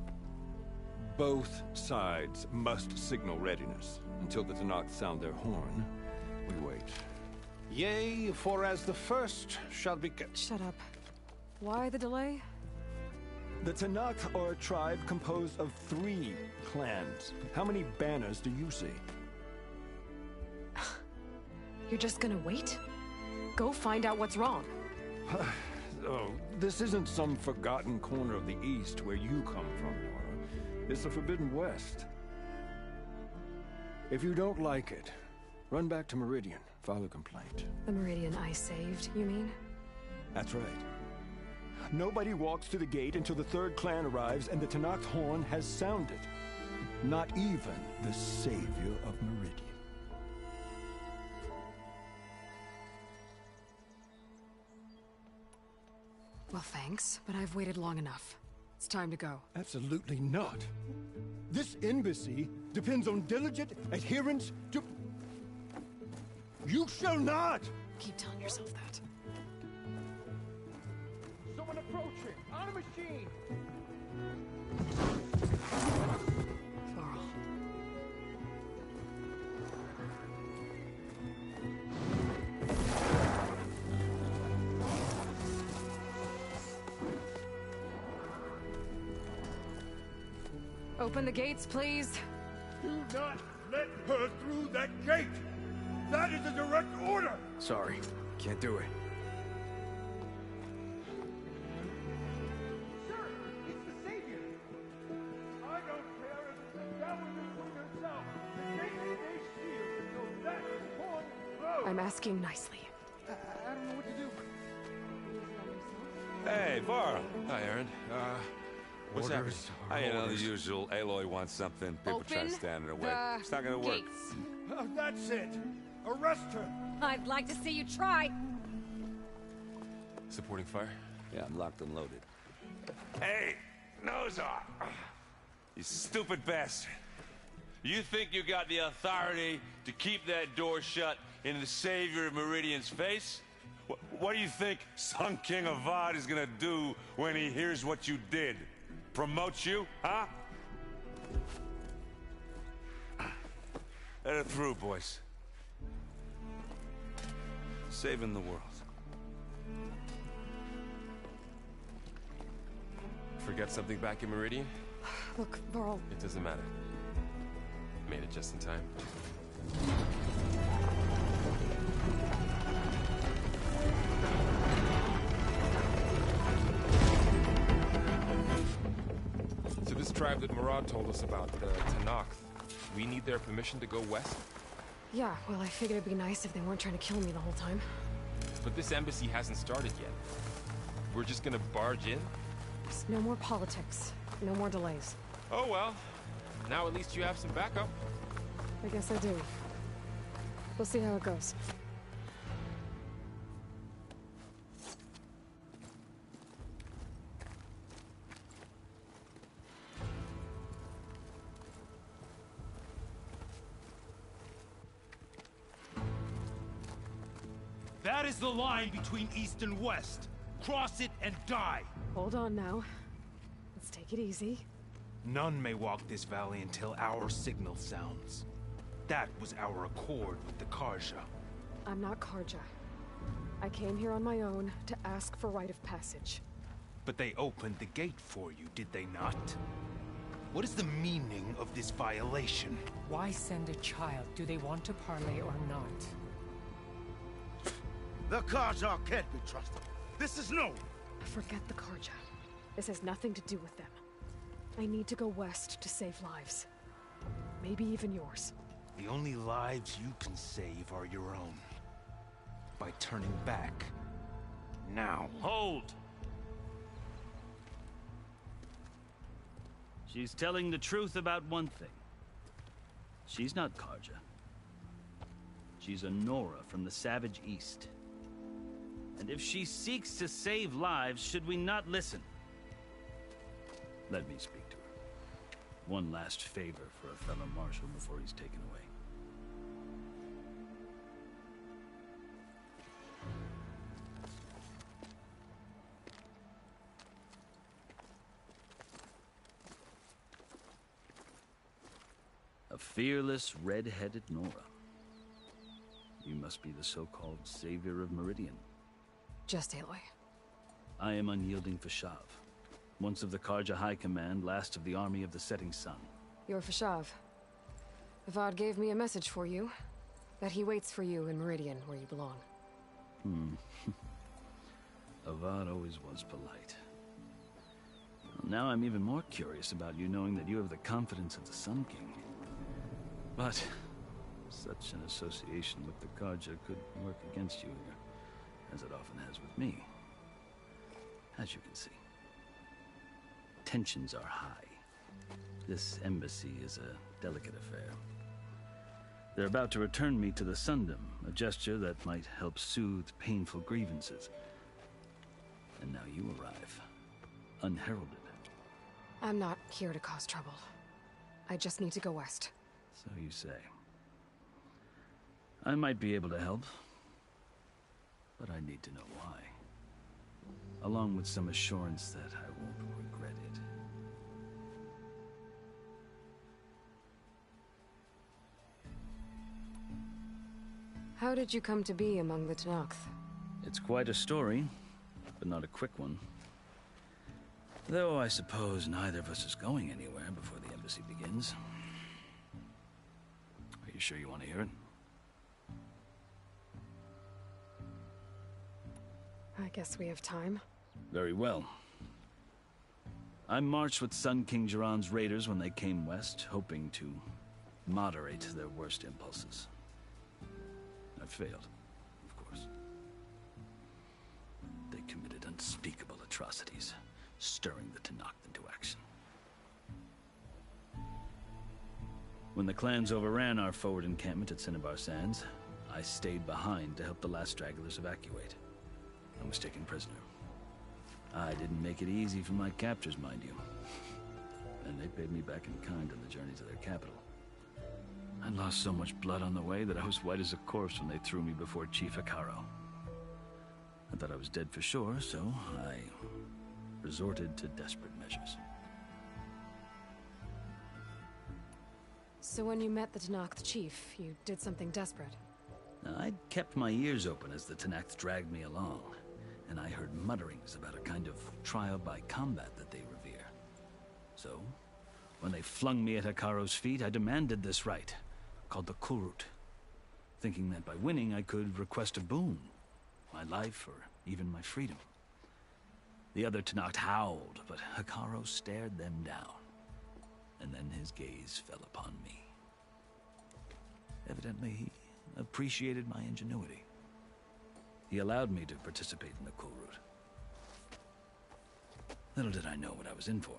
Both sides must signal readiness. Until the Tanakh sound their horn, we wait. Yea, for as the first shall be... Shut up. Why the delay? The Tanakh are a tribe composed of 3 clans. How many banners do you see? You're just gonna wait? Go find out what's wrong. Oh, this isn't some forgotten corner of the East where you come from, Nora. It's the Forbidden West. If you don't like it, run back to Meridian, file a complaint. The Meridian I saved, you mean? That's right. Nobody walks to the gate until the 3rd clan arrives and the Tanakh's horn has sounded. Not even the savior of Meridian. Well, thanks, but I've waited long enough. It's time to go. Absolutely not. This embassy depends on diligent adherence to... You shall not! Keep telling yourself that. Someone approaching! On a machine! Varl. Open the gates, please. Do not let her through that gate! That is a direct order! Sorry, can't do it. Sir, it's the Savior! I don't care if it's the devil between herself. The gate stays sealed until that horn blows! I'm asking nicely. I don't know what to do. Hey, Varl. Hi, Aaron. What's happening? You know, the usual. Aloy wants something. People try to stand in her way. It's not gonna work. That's it! Arrest her! I'd like to see you try. Supporting fire? Yeah, I'm locked and loaded. Hey, nose off! You stupid bastard. You think you got the authority to keep that door shut in the savior of Meridian's face? What do you think Sun King Avad is gonna do when he hears what you did? Promote you, huh? Let her through, boys. Saving the world. Forget something back in Meridian? Look, Varl. It doesn't matter. Made it just in time. So this tribe that Murad told us about, the Tanakh, we need their permission to go west? Yeah, well, I figured it'd be nice if they weren't trying to kill me the whole time. But this embassy hasn't started yet. We're just gonna barge in? There's no more politics. No more delays. Oh well. Now at least you have some backup. I guess I do. We'll see how it goes. That is the line between East and West. Cross it and die. Hold on now. Let's take it easy. None may walk this valley until our signal sounds. That was our accord with the Karja. I'm not Karja. I came here on my own to ask for rite of passage. But they opened the gate for you, did they not? What is the meaning of this violation? Why send a child? Do they want to parley or not? The Karja can't be trusted. This is no. Forget the Karja. This has nothing to do with them. I need to go west to save lives. Maybe even yours. The only lives you can save are your own. By turning back. Now. Hold! She's telling the truth about one thing. She's not Karja. She's a Nora from the Savage East. And if she seeks to save lives, should we not listen? Let me speak to her. One last favor for a fellow marshal before he's taken away. A fearless, red-headed Nora. You must be the so-called savior of Meridian. Just Aloy. I am unyielding Fashav, once of the Karja High Command, last of the army of the Setting Sun. You're Fashav. Avad gave me a message for you. That he waits for you in Meridian, where you belong. Avad always was polite. Well, now I'm even more curious about you knowing that you have the confidence of the Sun King. But such an association with the Karja could work against you here, as it often has with me. As you can see, tensions are high. This embassy is a delicate affair. They're about to return me to the Sundom, a gesture that might help soothe painful grievances. And now you arrive, unheralded. I'm not here to cause trouble. I just need to go west. So you say. I might be able to help, but I need to know why. Along with some assurance that I won't regret it. How did you come to be among the Tenakth? It's quite a story, but not a quick one. Though I suppose neither of us is going anywhere before the embassy begins. Are you sure you want to hear it? I guess we have time. Very well. I marched with Sun King Jiran's raiders when they came west, hoping to moderate their worst impulses. I failed, of course. They committed unspeakable atrocities, stirring the Tenakth into action. When the clans overran our forward encampment at Cinnabar Sands, I stayed behind to help the last stragglers evacuate. I was taken prisoner. I didn't make it easy for my captors, mind you. And they paid me back in kind on the journey to their capital. I lost so much blood on the way that I was white as a corpse when they threw me before Chief Hekaro. I thought I was dead for sure, so I resorted to desperate measures. So when you met the Tenakth chief, you did something desperate? Now, I'd kept my ears open as the Tenakth dragged me along, and I heard mutterings about a kind of trial by combat that they revere. So, when they flung me at Hekaro's feet, I demanded this right, called the Kulrut, thinking that by winning I could request a boon, my life or even my freedom. The other Tenakth howled, but Hekaro stared them down, and then his gaze fell upon me. Evidently, he appreciated my ingenuity. He allowed me to participate in the Kulrut. Little did I know what I was in for.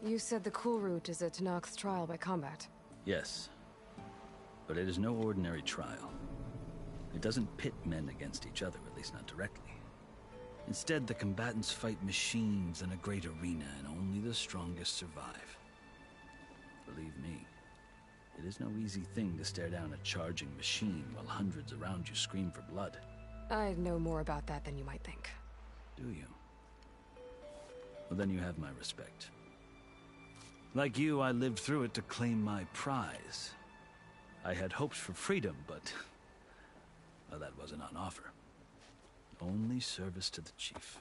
You said the Kulrut is a Tenakth trial by combat. Yes, but it is no ordinary trial. It doesn't pit men against each other, at least not directly. Instead, the combatants fight machines in a great arena, and only the strongest survive. Believe me, it is no easy thing to stare down a charging machine while hundreds around you scream for blood. I know more about that than you might think. Do you? Well, then you have my respect. Like you, I lived through it to claim my prize. I had hopes for freedom, but well, that wasn't on offer. Only service to the chief.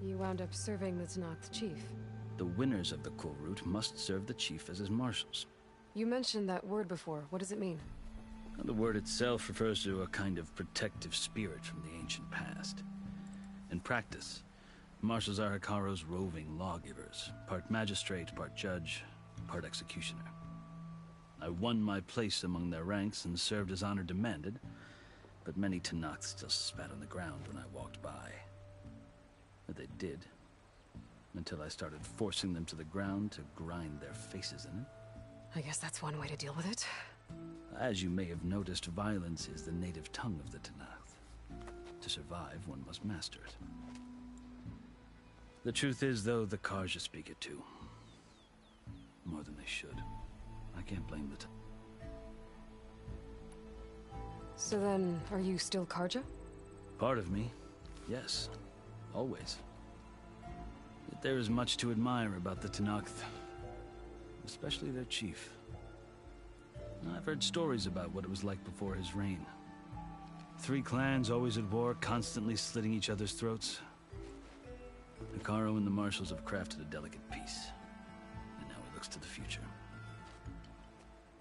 You wound up serving the Tenakth chief. The winners of the Kulrut must serve the chief as his marshals. You mentioned that word before. What does it mean? The word itself refers to a kind of protective spirit from the ancient past. In practice, marshals are Hekaro's roving lawgivers, part magistrate, part judge, part executioner. I won my place among their ranks and served as honor demanded, but many Tenakth still spat on the ground when I walked by. But they did. until I started forcing them to the ground to grind their faces in it. I guess that's one way to deal with it. As you may have noticed, violence is the native tongue of the Tanakh. To survive, one must master it. The truth is, though, the Karja speak it too. More than they should. I can't blame the So then, are you still Karja? Part of me, yes. Always. Yet there is much to admire about the Tanakh, especially their chief. I've heard stories about what it was like before his reign. 3 clans always at war, constantly slitting each other's throats. Hekarro and the marshals have crafted a delicate peace, and now he looks to the future.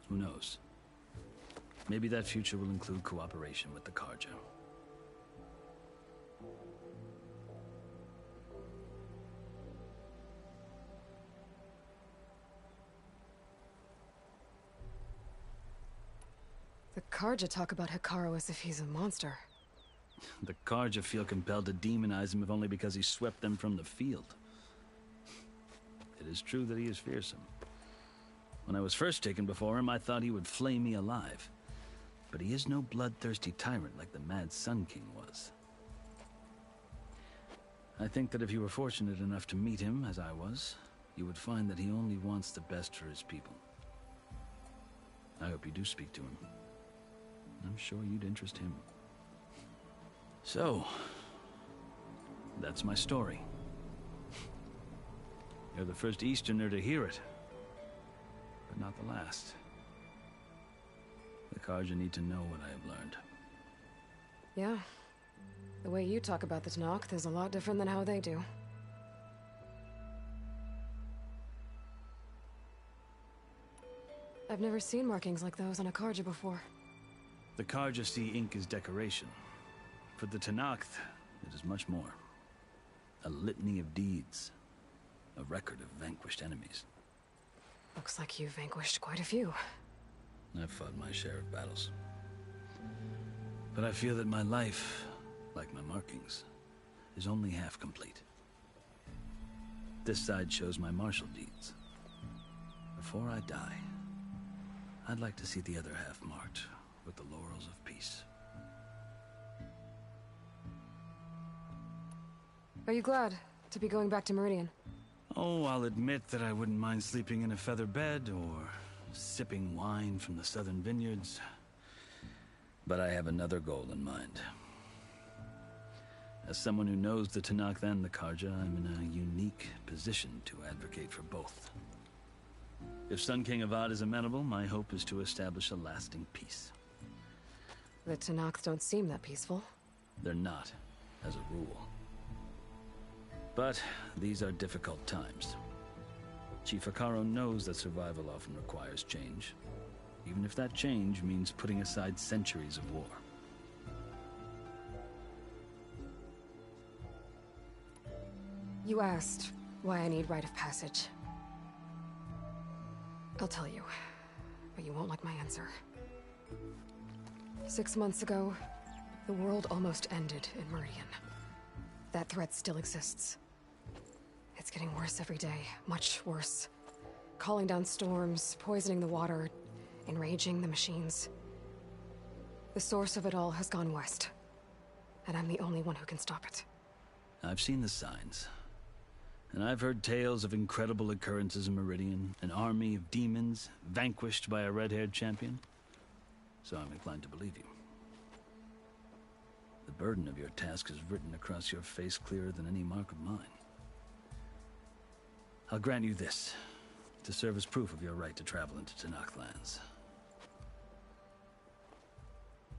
Who knows? Maybe that future will include cooperation with the Karja. The Karja talk about Hekarro as if he's a monster. The Karja feel compelled to demonize him if only because he swept them from the field. It is true that he is fearsome. When I was first taken before him, I thought he would flay me alive. But he is no bloodthirsty tyrant like the Mad Sun King was. I think that if you were fortunate enough to meet him, as I was, you would find that he only wants the best for his people. I hope you do speak to him. I'm sure you'd interest him. So, that's my story. You're the first Easterner to hear it, but not the last. The Karja need to know what I have learned. Yeah. The way you talk about the Tanakh is a lot different than how they do. I've never seen markings like those on a Karja before. The Karja see ink as decoration. For the Tanakh, it is much more. A litany of deeds. A record of vanquished enemies. Looks like you've vanquished quite a few. I've fought my share of battles. But I feel that my life, like my markings, is only half complete. This side shows my martial deeds. Before I die, I'd like to see the other half marked with the laurels of peace. Are you glad to be going back to Meridian? Oh, I'll admit that I wouldn't mind sleeping in a feather bed or sipping wine from the southern vineyards. But I have another goal in mind. As someone who knows the Tanakh and the Karja, I'm in a unique position to advocate for both. If Sun King Avad is amenable, my hope is to establish a lasting peace. The Tanakh don't seem that peaceful. They're not, as a rule. But these are difficult times. Chief Hekarro knows that survival often requires change, even if that change means putting aside centuries of war. You asked why I need rite of passage. I'll tell you, but you won't like my answer. 6 months ago, the world almost ended in Meridian. That threat still exists. It's getting worse every day, much worse. Calling down storms, poisoning the water, enraging the machines. The source of it all has gone west, and I'm the only one who can stop it. I've seen the signs. And I've heard tales of incredible occurrences in Meridian, an army of demons vanquished by a red-haired champion. So I'm inclined to believe you. The burden of your task is written across your face clearer than any mark of mine. I'll grant you this, to serve as proof of your right to travel into Tanakh lands.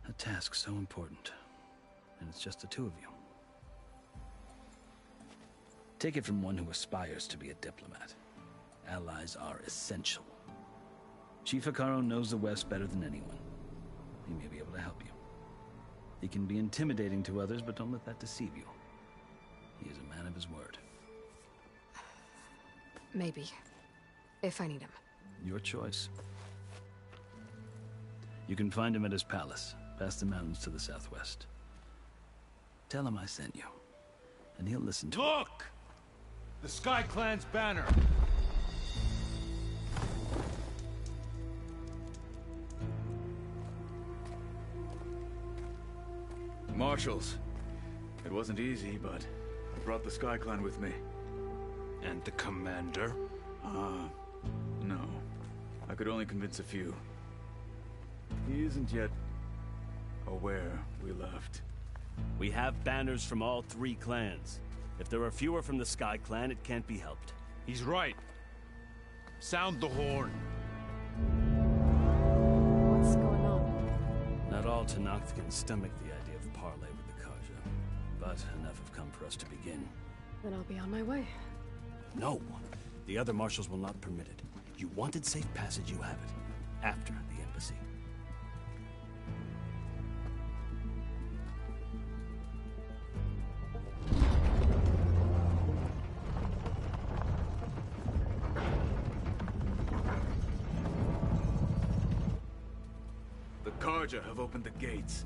A task so important, and it's just the two of you. Take it from one who aspires to be a diplomat. Allies are essential. Chief Hekarro knows the West better than anyone. He may be able to help you. He can be intimidating to others, but don't let that deceive you. He is a man of his word. Maybe. If I need him. Your choice. You can find him at his palace, past the mountains to the southwest. Tell him I sent you, and he'll listen to Look! The Sky Clan's banner. Marshals. It wasn't easy, but I brought the Sky Clan with me. And the commander? No. I could only convince a few. He isn't yet aware we left. We have banners from all 3 clans. If there are fewer from the Sky Clan, it can't be helped. He's right. Sound the horn. What's going on? Not all Tenakth can stomach the idea of parley with the Karja, but enough have come for us to begin. Then I'll be on my way. No! The other marshals will not permit it. You wanted safe passage, you have it. After the embassy. The Karja have opened the gates.